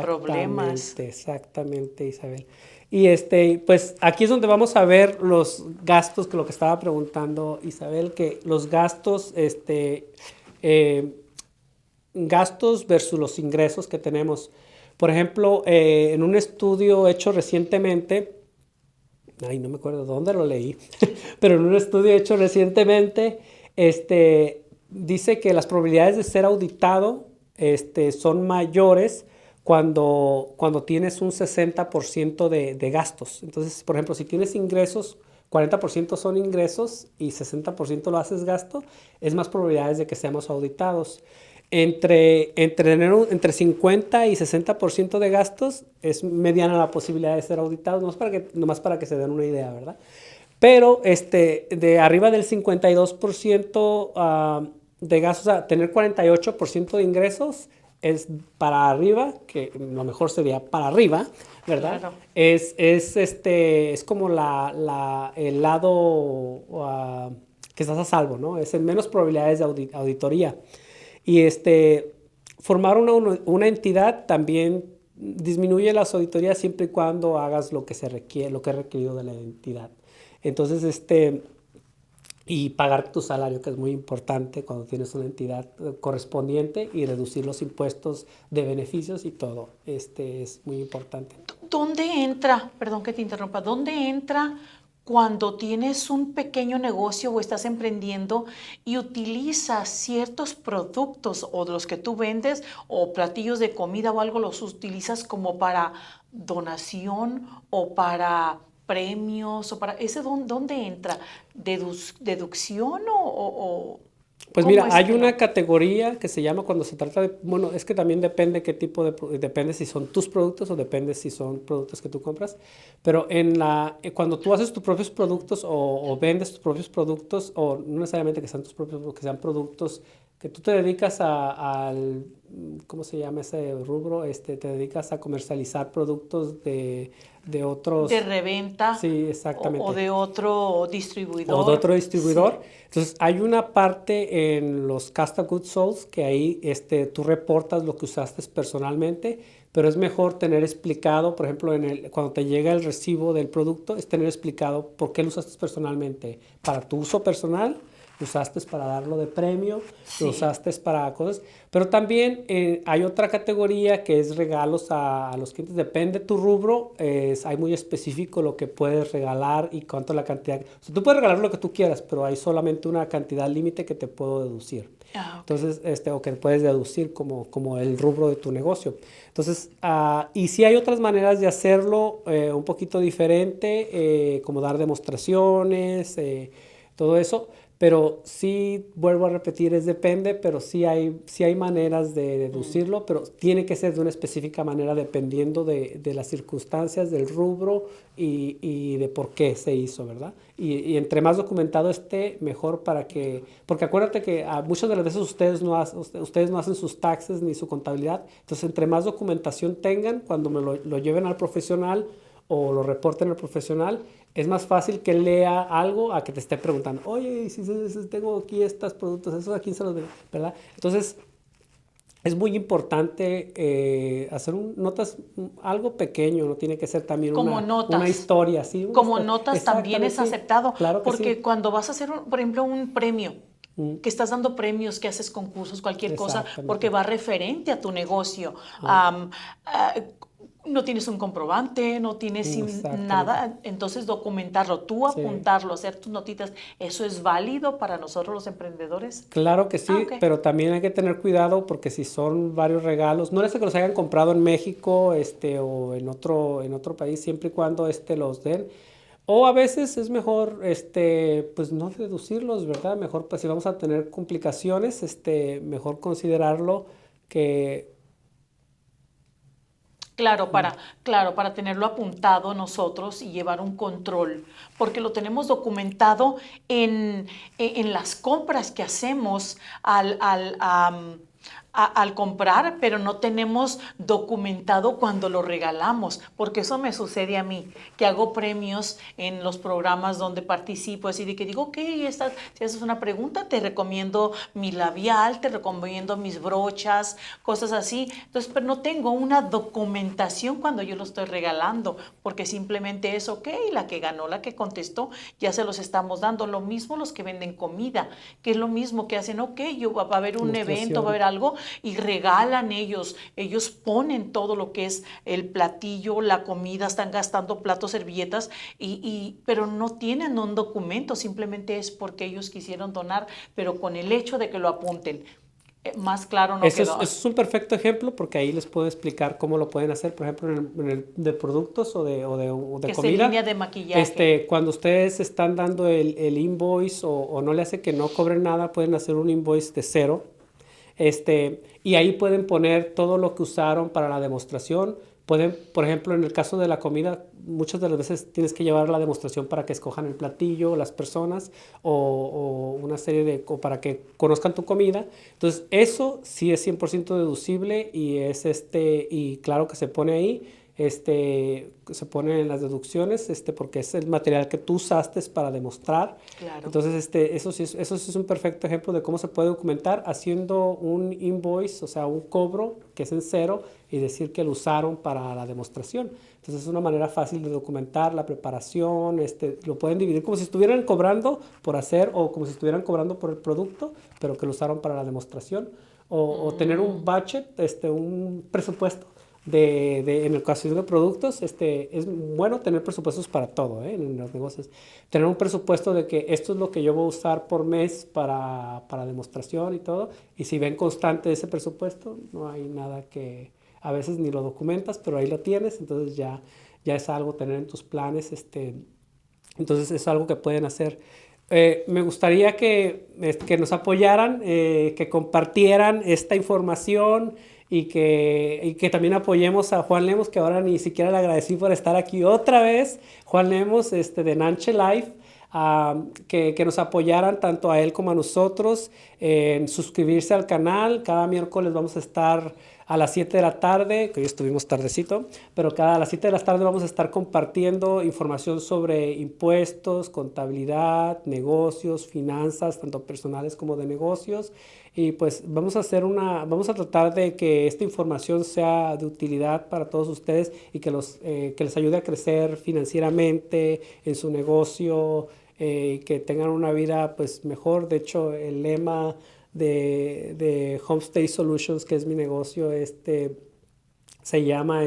problemas. Exactamente, Isabel. Y pues aquí es donde vamos a ver los gastos, que lo que estaba preguntando Isabel, que los gastos, eh, gastos versus los ingresos que tenemos. Por ejemplo, en un estudio hecho recientemente, ay, no me acuerdo dónde lo leí, pero en un estudio hecho recientemente, dice que las probabilidades de ser auditado, son mayores cuando tienes un 60% de gastos. Entonces, por ejemplo, si tienes ingresos, 40% son ingresos y 60% lo haces gasto, es más probabilidades de que seamos auditados. Entre 50 y 60% de gastos es mediana la posibilidad de ser auditados, nomás para que se den una idea, ¿verdad? Pero de arriba del 52% de gastos, o sea, tener 48% de ingresos es para arriba, que lo mejor sería para arriba, ¿verdad? Claro. Es como el lado que estás a salvo, ¿no? Es en menos probabilidades de auditoría. Y formar una entidad también disminuye las auditorías siempre y cuando hagas lo que se requiere, lo que es requerido de la entidad. Entonces, y pagar tu salario, que es muy importante cuando tienes una entidad correspondiente, y reducir los impuestos de beneficios y todo. Es muy importante. ¿Dónde entra, perdón que te interrumpa, dónde entra cuando tienes un pequeño negocio o estás emprendiendo y utilizas ciertos productos o de los que tú vendes o platillos de comida o algo, los utilizas como para donación o para premios o para ese dónde entra? ¿Deducción o Pues cómo mira, es hay que una lo? categoría que se llama cuando se trata de, bueno, es que también depende qué tipo depende si son tus productos o depende si son productos que tú compras, pero cuando tú haces tus propios productos o vendes tus propios productos, o no necesariamente que sean tus propios, que sean productos que tú te dedicas ¿cómo se llama ese rubro? Te dedicas a comercializar productos de De otros, reventa sí, o exactamente, de otro o de distribuidor. otro Sí. distribuidor. Entonces, hay una parte en los Cost of Goods Sold que ahí tú reportas lo que usaste personalmente, pero es mejor tener explicado, por ejemplo, cuando te llega el recibo del producto, es tener explicado por qué lo usaste personalmente. Para tu uso personal, lo usaste para darlo de premio, lo Sí. usaste para cosas, pero también hay otra categoría que es regalos a los clientes. Depende de tu rubro, hay muy específico lo que puedes regalar y cuánto la cantidad. O sea, tú puedes regalar lo que tú quieras, pero hay solamente una cantidad límite que te puedo deducir. Ah, ok. Entonces, o que puedes deducir como el rubro de tu negocio. Entonces, y sí hay otras maneras de hacerlo un poquito diferente, como dar demostraciones, todo eso. Pero sí, vuelvo a repetir, depende, pero sí hay maneras de Mm. deducirlo, pero tiene que ser de una específica manera dependiendo de las circunstancias, del rubro y de por qué se hizo, ¿verdad? Y entre más documentado esté, mejor porque acuérdate que muchas de las veces ustedes no hacen sus taxes ni su contabilidad, entonces entre más documentación tengan, cuando lo lleven al profesional o lo reporten al profesional, es más fácil que él lea algo a que te esté preguntando, oye, si tengo aquí estos productos, ¿esos a quién se los doy? ¿Verdad? Entonces, es muy importante hacer notas, algo pequeño, no tiene que ser también Como una notas. historia, ¿sí? Como notas también Exactamente, es sí, aceptado, claro que sí. porque cuando vas a hacer, por ejemplo, un premio, Mm, que estás dando premios, que haces concursos, cualquier cosa, porque exactamente. va referente a tu negocio. Ah, Ah, no tienes un comprobante, no tienes exactamente. nada, entonces documentarlo, tú Sí. apuntarlo, hacer tus notitas, ¿eso es válido para nosotros los emprendedores? Claro que Ah, sí, ok. pero también hay que tener cuidado porque si son varios regalos, no es que los hayan comprado en México, o en otro país, siempre y cuando los den. O a veces es mejor, pues no deducirlos, ¿verdad? Mejor, pues si vamos a tener complicaciones, mejor considerarlo que, Claro, para tenerlo apuntado nosotros y llevar un control, porque lo tenemos documentado en las compras que hacemos al comprar, pero no tenemos documentado cuando lo regalamos, porque eso me sucede a mí, que hago premios en los programas donde participo, así de que digo, ok, si haces una pregunta, te recomiendo mi labial, te recomiendo mis brochas, cosas así. Entonces, pero no tengo una documentación cuando yo lo estoy regalando, porque simplemente es, ok, la que ganó, la que contestó, ya se los estamos dando. Lo mismo los que venden comida, que es lo mismo que hacen, ok, va a haber un evento, va a demostración. haber algo, y regalan ellos ponen todo lo que es el platillo, la comida, están gastando platos, servilletas, pero no tienen un documento, simplemente es porque ellos quisieron donar, pero con el hecho de que lo apunten. Más claro no Eso quedó. es un perfecto ejemplo porque ahí les puedo explicar cómo lo pueden hacer, por ejemplo, de productos o de Que es en comida. línea de maquillaje. Cuando ustedes están dando el invoice o no le hace que no cobren nada, pueden hacer un invoice de cero. Y ahí pueden poner todo lo que usaron para la demostración. Pueden, por ejemplo, en el caso de la comida, muchas de las veces tienes que llevar la demostración para que escojan el platillo, las personas, o una serie o para que conozcan tu comida. Entonces, eso sí es 100% deducible y claro que se pone ahí. Se pone en las deducciones, porque es el material que tú usaste para demostrar. Claro. Entonces, eso sí es un perfecto ejemplo de cómo se puede documentar haciendo un invoice, o sea, un cobro que es en cero y decir que lo usaron para la demostración. Entonces, es una manera fácil de documentar la preparación, lo pueden dividir como si estuvieran cobrando por hacer o como si estuvieran cobrando por el producto, pero que lo usaron para la demostración. O tener un budget, un presupuesto en el caso de productos, es bueno tener presupuestos para todo, en los negocios. Tener un presupuesto de que esto es lo que yo voy a usar por mes para demostración y todo. Y si ven constante ese presupuesto, no hay nada que a veces ni lo documentas, pero ahí lo tienes, entonces ya es algo tener en tus planes. Entonces es algo que pueden hacer. Me gustaría que nos apoyaran, que compartieran esta información y que también apoyemos a Juan Lemos, que ahora ni siquiera le agradecí por estar aquí otra vez. Juan Lemos de Nanche Life, que nos apoyaran tanto a él como a nosotros en suscribirse al canal. Cada miércoles vamos a estar a las 7 de la tarde, que hoy estuvimos tardecito, pero a las 7 de la tarde vamos a estar compartiendo información sobre impuestos, contabilidad, negocios, finanzas, tanto personales como de negocios. Y pues vamos a tratar de que esta información sea de utilidad para todos ustedes y que les ayude a crecer financieramente en su negocio, que tengan una vida pues mejor. De hecho, el lema de Homestay Solutions, que es mi negocio, se llama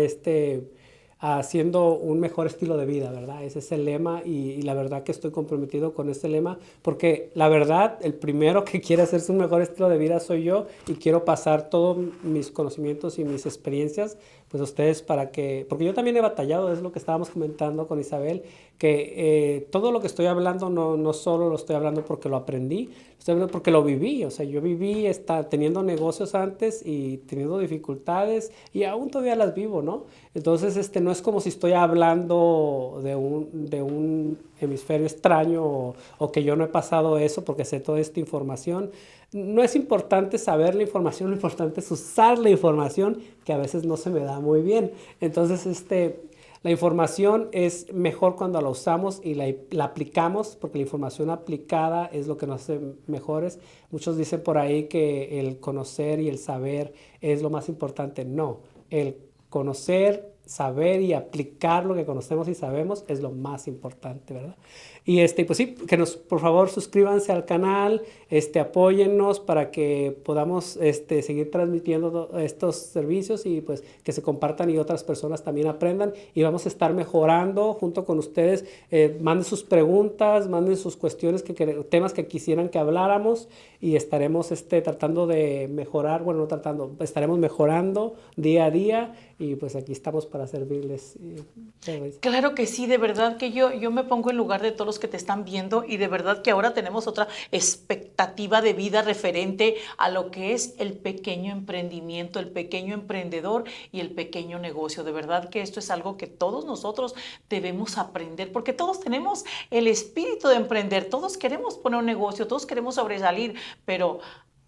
haciendo un mejor estilo de vida, ¿verdad? Ese es el lema y la verdad que estoy comprometido con este lema porque la verdad, el primero que quiere hacerse un mejor estilo de vida soy yo y quiero pasar todos mis conocimientos y mis experiencias pues a ustedes porque yo también he batallado, es lo que estábamos comentando con Isabel, que todo lo que estoy hablando no solo lo estoy hablando porque lo aprendí, estoy hablando porque lo viví, o sea, yo viví teniendo negocios antes y teniendo dificultades y aún todavía las vivo, ¿no? Entonces, no es como si estoy hablando de un hemisferio extraño o que yo no he pasado eso porque sé toda esta información. No es importante saber la información, lo importante es usar la información que a veces no se me da muy bien. Entonces, la información es mejor cuando la usamos y la aplicamos, porque la información aplicada es lo que nos hace mejores. Muchos dicen por ahí que el conocer y el saber es lo más importante. No, el conocer, saber y aplicar lo que conocemos y sabemos es lo más importante, ¿verdad? Y pues sí, por favor suscríbanse al canal, apóyennos para que podamos seguir transmitiendo estos servicios y pues que se compartan y otras personas también aprendan y vamos a estar mejorando junto con ustedes. Manden sus preguntas, manden sus cuestiones, temas que quisieran que habláramos y estaremos tratando de mejorar, bueno, no tratando, estaremos mejorando día a día y pues aquí estamos para servirles. Claro que sí, de verdad que yo me pongo en lugar de todos los que te están viendo y de verdad que ahora tenemos otra expectativa de vida referente a lo que es el pequeño emprendimiento, el pequeño emprendedor y el pequeño negocio. De verdad que esto es algo que todos nosotros debemos aprender porque todos tenemos el espíritu de emprender, todos queremos poner un negocio, todos queremos sobresalir, pero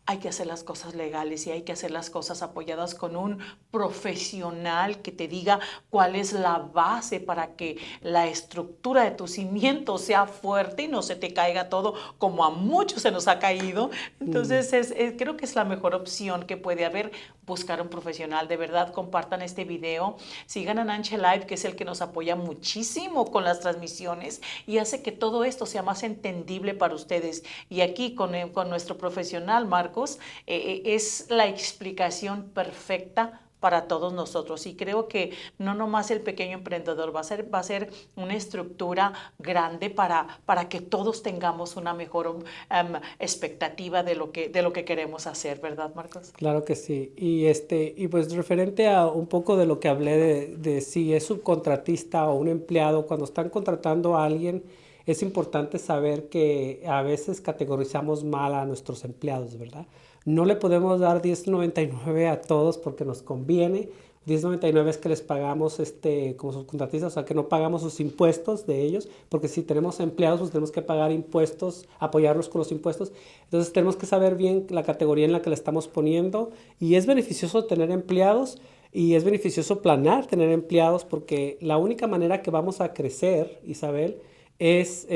hay que hacer las cosas legales y hay que hacer las cosas apoyadas con un profesional que te diga cuál es la base para que la estructura de tu cimiento sea fuerte y no se te caiga todo como a muchos se nos ha caído. Entonces creo que es la mejor opción que puede haber buscar un profesional. De verdad, compartan este video, sigan a Nanche Live, que es el que nos apoya muchísimo con las transmisiones y hace que todo esto sea más entendible para ustedes. Y aquí con nuestro profesional, Marcos, es la explicación perfecta para todos nosotros. Y creo que no nomás el pequeño emprendedor, va a ser una estructura grande para que todos tengamos una mejor expectativa de lo que queremos hacer, ¿verdad, Marcos? Claro que sí. Y pues referente a un poco de lo que hablé de si es subcontratista o un empleado, cuando están contratando a alguien, es importante saber que a veces categorizamos mal a nuestros empleados, ¿verdad? No le podemos dar 10.99 a todos porque nos conviene. 10.99 es que les pagamos como subcontratistas, o sea que no pagamos sus impuestos de ellos, porque si tenemos empleados, pues tenemos que pagar impuestos, apoyarlos con los impuestos. Entonces tenemos que saber bien la categoría en la que le estamos poniendo, y es beneficioso tener empleados y es beneficioso planear tener empleados, porque la única manera que vamos a crecer, Isabel, es,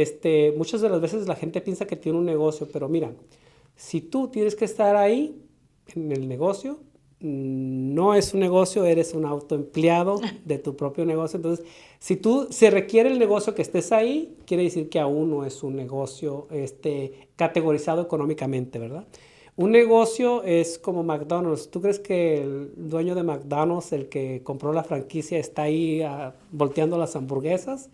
muchas de las veces la gente piensa que tiene un negocio, pero mira, si tú tienes que estar ahí en el negocio, no es un negocio, eres un autoempleado de tu propio negocio. Entonces, si se requiere el negocio que estés ahí, quiere decir que aún no es un negocio categorizado económicamente, ¿verdad? Un negocio es como McDonald's. ¿Tú crees que el dueño de McDonald's, el que compró la franquicia, está ahí volteando las hamburguesas?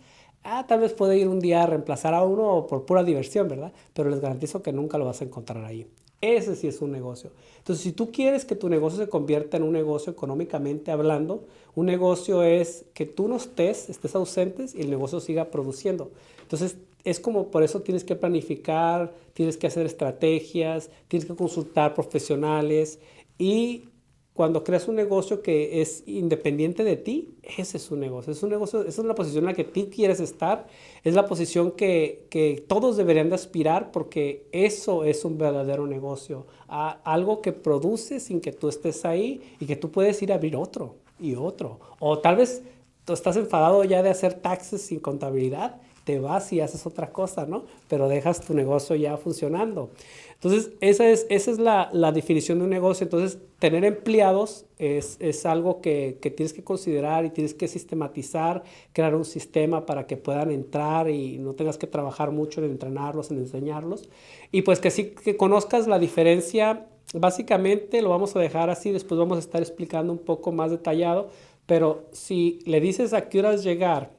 Tal vez puede ir un día a reemplazar a uno por pura diversión, ¿verdad? Pero les garantizo que nunca lo vas a encontrar ahí. Ese sí es un negocio. Entonces, si tú quieres que tu negocio se convierta en un negocio económicamente hablando, un negocio es que tú no estés ausentes y el negocio siga produciendo. Entonces, es como por eso tienes que planificar, tienes que hacer estrategias, tienes que consultar profesionales, y cuando creas un negocio que es independiente de ti, ese es un negocio. Es un negocio, esa es la posición en la que tú quieres estar. Es la posición que todos deberían de aspirar, porque eso es un verdadero negocio. Algo que produce sin que tú estés ahí y que tú puedes ir a abrir otro y otro. O tal vez tú estás enfadado ya de hacer taxes sin contabilidad, te vas y haces otra cosa, ¿no? Pero dejas tu negocio ya funcionando. Entonces, esa es la definición de un negocio. Entonces, tener empleados es algo que tienes que considerar y tienes que sistematizar, crear un sistema para que puedan entrar y no tengas que trabajar mucho en entrenarlos, en enseñarlos. Y pues que sí que conozcas la diferencia. Básicamente lo vamos a dejar así, después vamos a estar explicando un poco más detallado, pero si le dices a qué horas llegar,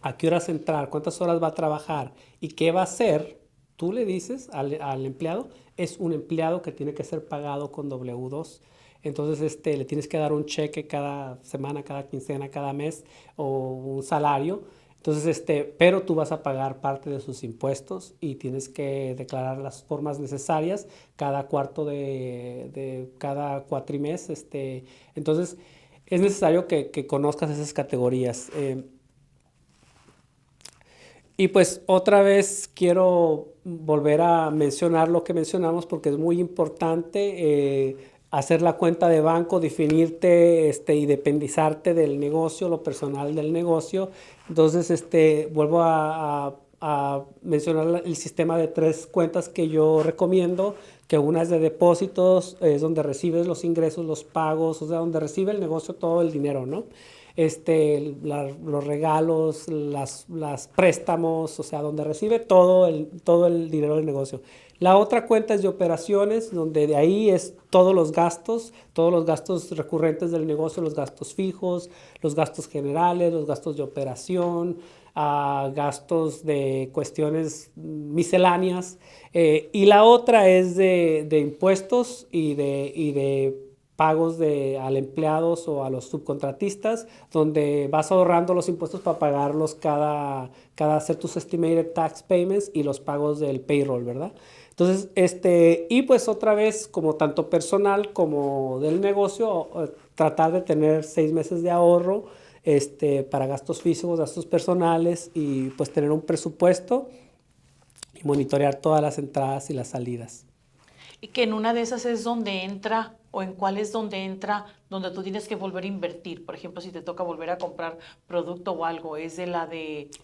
a qué horas entrar, cuántas horas va a trabajar y qué va a hacer, tú le dices al empleado, es un empleado que tiene que ser pagado con W2. Entonces le tienes que dar un cheque cada semana, cada quincena, cada mes, o un salario. Entonces, pero tú vas a pagar parte de sus impuestos y tienes que declarar las formas necesarias cada cuarto de cada cuatrimestre. Entonces, es necesario que conozcas esas categorías. Y pues otra vez quiero volver a mencionar lo que mencionamos, porque es muy importante hacer la cuenta de banco, definirte y dependizarte del negocio, lo personal del negocio. Entonces, vuelvo a mencionar el sistema de 3 cuentas que yo recomiendo, que una es de depósitos, es donde recibes los ingresos, los pagos, o sea, donde recibe el negocio todo el dinero, ¿no? Los regalos, las préstamos, o sea, donde recibe todo el dinero del negocio. La otra cuenta es de operaciones, donde de ahí es todos los gastos recurrentes del negocio, los gastos fijos, los gastos generales, los gastos de operación, gastos de cuestiones misceláneas. Y la otra es de impuestos y de pagos al empleados o a los subcontratistas, donde vas ahorrando los impuestos para pagarlos cada hacer tus estimated tax payments y los pagos del payroll, ¿verdad? Entonces, y pues otra vez, como tanto personal como del negocio, tratar de tener 6 meses de ahorro para gastos físicos, gastos personales, y pues tener un presupuesto y monitorear todas las entradas y las salidas. Y que en una de esas es donde entra ¿O en cuál es donde entra, donde tú tienes que volver a invertir? Por ejemplo, si te toca volver a comprar producto o algo, ¿es de la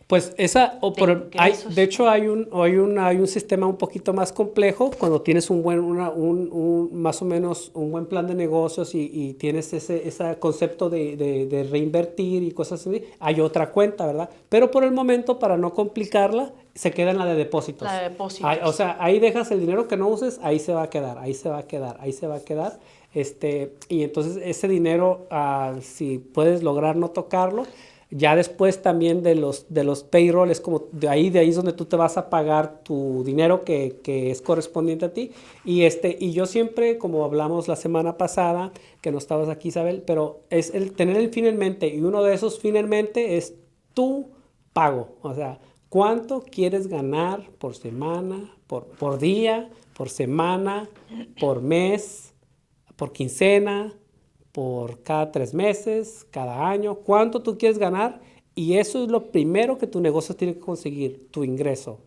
Pues esa, de de ingresos? hecho hay un sistema un poquito más complejo cuando tienes un buen, más o menos un buen plan de negocios y tienes ese concepto de reinvertir y cosas así, hay otra cuenta, ¿verdad? Pero por el momento, para no complicarla, se queda en la de La depósitos. de O depósitos. sea, ahí dejas el dinero que no uses, ahí se va a quedar, ahí se va a quedar, ahí se va a quedar. Y entonces ese dinero, si puedes lograr no tocarlo, ya después también de los payroll, es como de ahí es donde tú te vas a pagar tu dinero que es correspondiente a ti. Y yo siempre, como hablamos la semana pasada, que no estabas aquí, Isabel, pero es el tener el fin en mente, y uno de esos fin en mente es tu pago. O sea, ¿cuánto quieres ganar por semana, por día, por semana, por mes, por quincena, por cada 3 meses, cada año? ¿Cuánto tú quieres ganar? Y eso es lo primero que tu negocio tiene que conseguir, tu ingreso.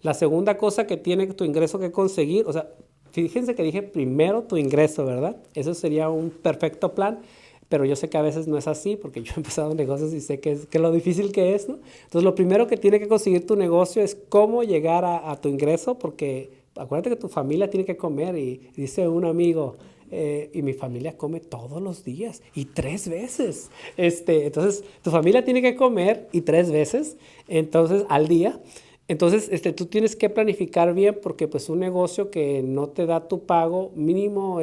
La segunda cosa que tiene tu ingreso que conseguir, o sea, fíjense que dije primero tu ingreso, ¿verdad? Eso sería un perfecto plan, pero yo sé que a veces no es así, porque yo he empezado negocios y sé que lo difícil que es, ¿no? Entonces, lo primero que tiene que conseguir tu negocio es cómo llegar a tu ingreso, porque acuérdate que tu familia tiene que comer, y dice un amigo, y mi familia come todos los días y 3 veces. Entonces, tu familia tiene que comer y 3 veces, entonces, al día. Entonces, tú tienes que planificar bien, porque pues un negocio que no te da tu pago mínimo,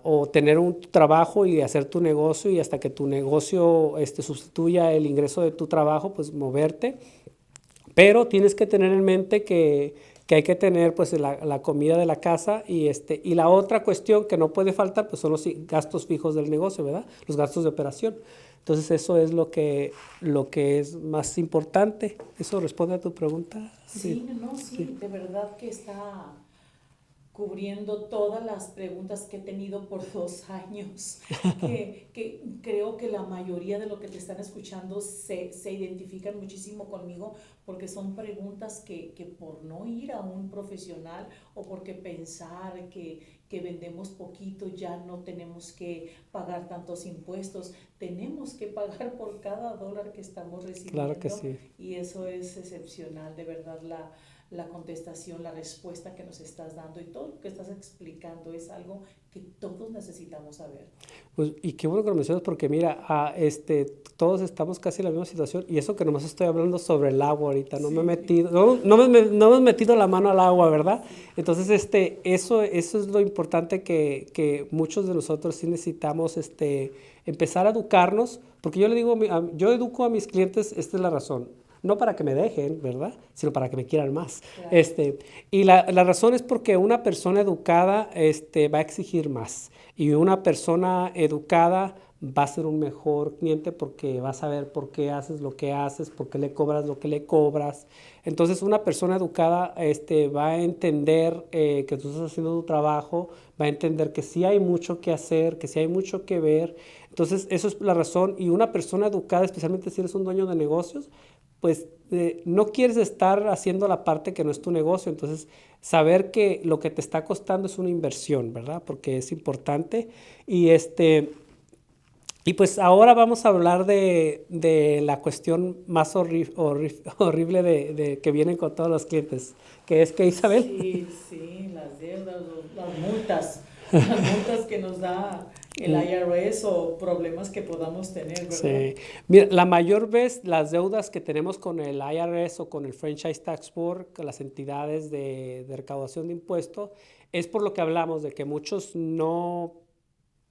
o tener un trabajo y hacer tu negocio, y hasta que tu negocio sustituya el ingreso de tu trabajo, pues moverte. Pero tienes que tener en mente que hay que tener pues la comida de la casa, y la otra cuestión que no puede faltar pues son los gastos fijos del negocio, ¿verdad? Los gastos de operación. Entonces eso es lo que es más importante. ¿Eso responde a tu pregunta? Sí, Sí, no, sí. sí, de verdad que está cubriendo todas las preguntas que he tenido por 2 años, que creo que la mayoría de lo que te están escuchando se identifican muchísimo conmigo, porque son preguntas que por no ir a un profesional o porque pensar que vendemos poquito ya no tenemos que pagar tantos impuestos, tenemos que pagar por cada dólar que estamos Claro que recibiendo, sí. y eso es excepcional, de verdad la contestación, la respuesta que nos estás dando y todo lo que estás explicando es algo que todos necesitamos saber. Pues, y qué bueno que lo mencionas, porque mira, todos estamos casi en la misma situación, y eso que nomás estoy hablando sobre el agua ahorita, no me he Sí, metido, no me he metido la mano al agua, ¿verdad? sí, Entonces, eso es lo importante, que muchos de nosotros sí necesitamos, empezar a educarnos, porque yo le digo, yo educo a mis clientes, esta es la razón. No para que me dejen, ¿verdad? Sino para que me quieran más. claro. Y la razón es porque una persona educada, va a exigir más. Y una persona educada va a ser un mejor cliente, porque va a saber por qué haces lo que haces, por qué le cobras lo que le cobras. Entonces, una persona educada, va a entender, que tú estás haciendo tu trabajo, va a entender que sí hay mucho que hacer, que sí hay mucho que ver. Entonces, eso es la razón. Y una persona educada, especialmente si eres un dueño de negocios, pues no quieres estar haciendo la parte que no es tu negocio. Entonces, saber que lo que te está costando es una inversión, ¿verdad? Porque es importante. Y y pues ahora vamos a hablar de la cuestión más horrible que vienen con todos los clientes, que es que, Isabel. Sí, sí, las deudas, las multas que nos da el IRS o problemas que podamos tener, ¿verdad? Sí. Mira, la mayor vez las deudas que tenemos con el IRS o con el Franchise Tax Board, con las entidades de recaudación de impuestos, es por lo que hablamos de que muchos no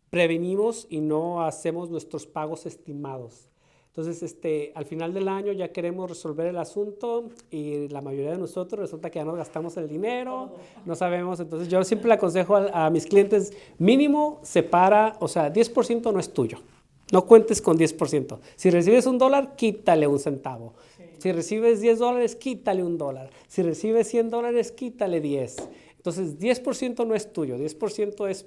prevenimos y no hacemos nuestros pagos estimados. Entonces, al final del año ya queremos resolver el asunto, y la mayoría de nosotros resulta que ya nos gastamos el dinero, Todo. no sabemos. Entonces, yo siempre le aconsejo a mis clientes, mínimo separa, o sea, 10% no es tuyo. No cuentes con 10%. Si recibes $1, quítale un centavo. Sí, Si recibes $10, quítale $1. Si recibes $100, quítale 10. Entonces, 10% no es tuyo, 10% es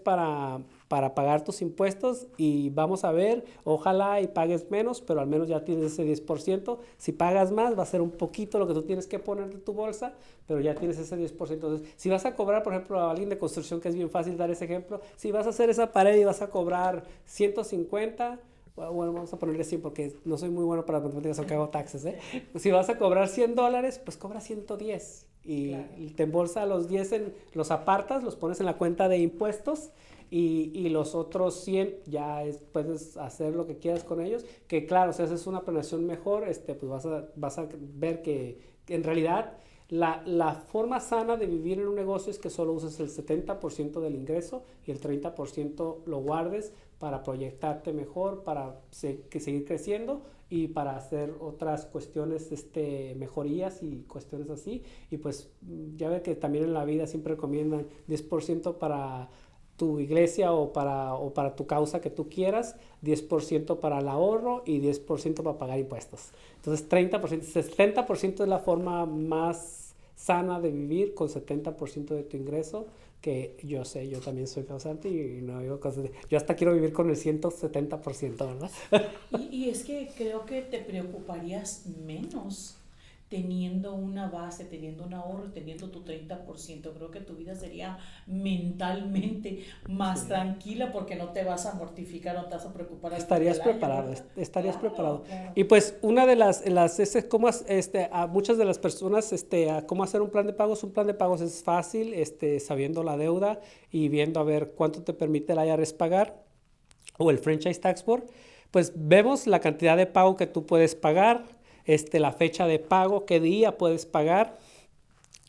para pagar tus impuestos y vamos a ver, ojalá y pagues menos, pero al menos ya tienes ese 10%. Si pagas más, va a ser un poquito lo que tú tienes que poner de tu bolsa, pero ya tienes ese 10%. Entonces, si vas a cobrar, por ejemplo, a alguien de construcción, que es bien fácil dar ese ejemplo, si vas a hacer esa pared y vas a cobrar 150, bueno, vamos a ponerle 100 porque no soy muy bueno para las matemáticas, aunque hago taxes, ¿eh? Si vas a cobrar $100, pues cobra 110 y claro, te embolsa los 10, los apartas, los pones en la cuenta de impuestos y los otros 100 ya puedes hacer lo que quieras con ellos, que claro, si haces una planeación mejor, pues vas a ver que en realidad la forma sana de vivir en un negocio es que solo uses el 70% del ingreso y el 30% lo guardes para proyectarte mejor, para seguir creciendo y para hacer otras cuestiones, mejorías y cuestiones así. Y pues ya ve que también en la vida siempre recomiendan 10% para tu iglesia o para tu causa que tú quieras, 10% para el ahorro y 10% para pagar impuestos. Entonces 30%, 70% es la forma más sana de vivir con 70% de tu ingreso, que yo sé, yo también soy causante y no digo cosas yo hasta quiero vivir con el 170%, ¿verdad? Y es que creo que te preocuparías menos teniendo una base, teniendo un ahorro, teniendo tu 30%. Creo que tu vida sería mentalmente más tranquila porque no te vas a mortificar, no te vas a preocupar. Estarías preparado, estarías claro, preparado. claro. Y pues una de cómo, a muchas de las personas, cómo hacer un plan de pagos. Un plan de pagos es fácil, sabiendo la deuda y viendo a ver cuánto te permite el IRS pagar o el Franchise Tax Board. Pues vemos la cantidad de pago que tú puedes pagar, la fecha de pago, qué día puedes pagar,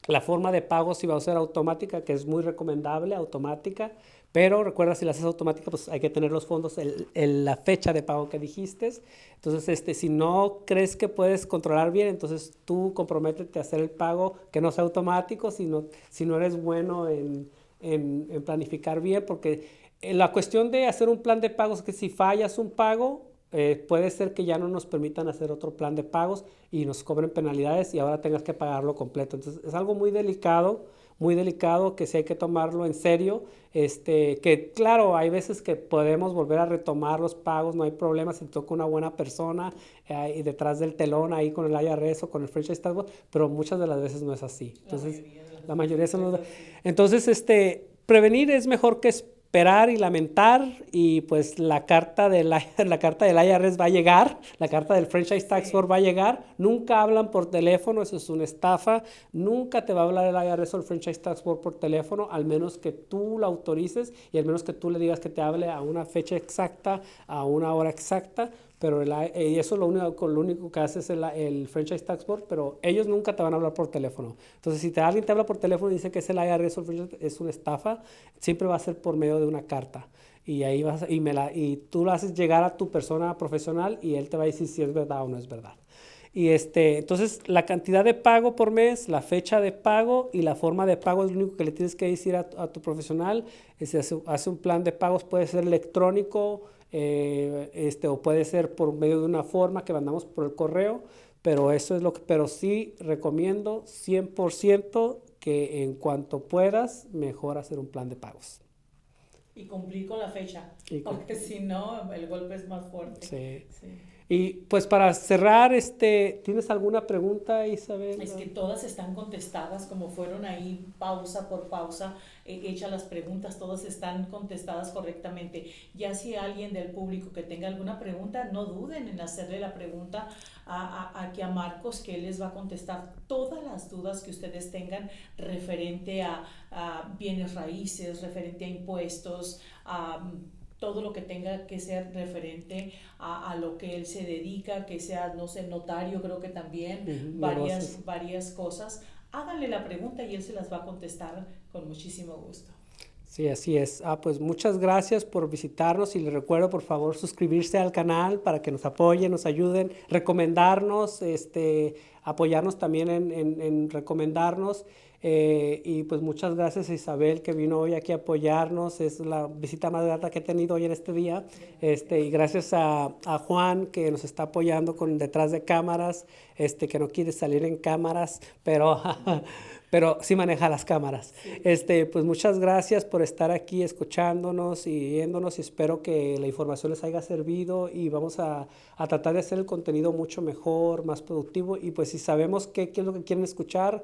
la forma de pago si va a ser automática, que es muy recomendable, automática, pero recuerda, si la haces automática, pues hay que tener los fondos, la fecha de pago que dijiste. Entonces, si no crees que puedes controlar bien, entonces tú comprométete a hacer el pago que no sea automático, si no eres bueno en planificar bien, porque la cuestión de hacer un plan de pagos es que si fallas un pago, puede ser que ya no nos permitan hacer otro plan de pagos y nos cobren penalidades y ahora tengas que pagarlo completo. Entonces es algo muy delicado que sí hay que tomarlo en serio. Que claro, hay veces que podemos volver a retomar los pagos, no hay problema si toca una buena persona y detrás del telón ahí con el IRS o con el Franchise Tax Board, pero muchas de las veces no es así. Entonces, la mayoría son los... Entonces, prevenir es mejor que esperar y lamentar, y pues la carta del IRS va a llegar, la carta del Franchise Tax Board va a llegar. Nunca hablan por teléfono, eso es una estafa. Nunca te va a hablar el IRS o el Franchise Tax Board por teléfono, al menos que tú lo autorices y al menos que tú le digas que te hable a una fecha exacta, a una hora exacta. Pero eso es lo único que hace es el Franchise Tax Board, pero ellos nunca te van a hablar por teléfono. Entonces, si alguien te habla por teléfono y dice que es el IRS o el Franchise, es una estafa, siempre va a ser por medio de una carta. Y ahí y tú lo haces llegar a tu persona profesional y él te va a decir si es verdad o no es verdad. Y entonces la cantidad de pago por mes, la fecha de pago y la forma de pago es lo único que le tienes que decir a tu profesional. Hace un plan de pagos, puede ser electrónico, o puede ser por medio de una forma que mandamos por el correo, pero pero sí recomiendo 100% que en cuanto puedas, mejor hacer un plan de pagos. Y cumplir con la fecha, porque si no, el golpe es más fuerte. Sí. Y pues para cerrar, ¿tienes alguna pregunta, Isabel? Es que todas están contestadas, como fueron ahí pausa por pausa, hechas las preguntas, todas están contestadas correctamente. Ya si alguien del público que tenga alguna pregunta, no duden en hacerle la pregunta aquí a Marcos, que él les va a contestar todas las dudas que ustedes tengan referente a bienes raíces, referente a impuestos, todo lo que tenga que ser referente a lo que él se dedica, que sea, no sé, notario, creo que también, varias cosas. Háganle la pregunta y él se las va a contestar con muchísimo gusto. Sí, así es. Pues muchas gracias por visitarnos y les recuerdo, por favor, suscribirse al canal para que nos apoyen, nos ayuden, recomendarnos apoyarnos también en recomendarnos. Y pues muchas gracias a Isabel que vino hoy aquí a apoyarnos. Es la visita más grata que he tenido hoy en este día. Y gracias a Juan que nos está apoyando con detrás de cámaras, que no quiere salir en cámaras, pero, pero sí maneja las cámaras. Pues muchas gracias por estar aquí escuchándonos y viéndonos, y espero que la información les haya servido, y vamos a tratar de hacer el contenido mucho mejor, más productivo, y pues si sabemos qué es lo que quieren escuchar,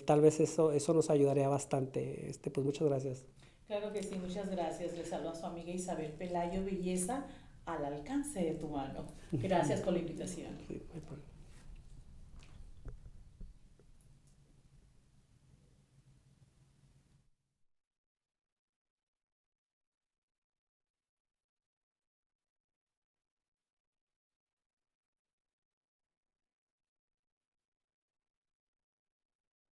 tal vez eso nos ayudaría bastante. Pues muchas gracias. Claro que sí, muchas gracias. Le saludo a su amiga Isabel Pelayo, belleza al alcance de tu mano. Gracias por la invitación. Sí, no hay problema.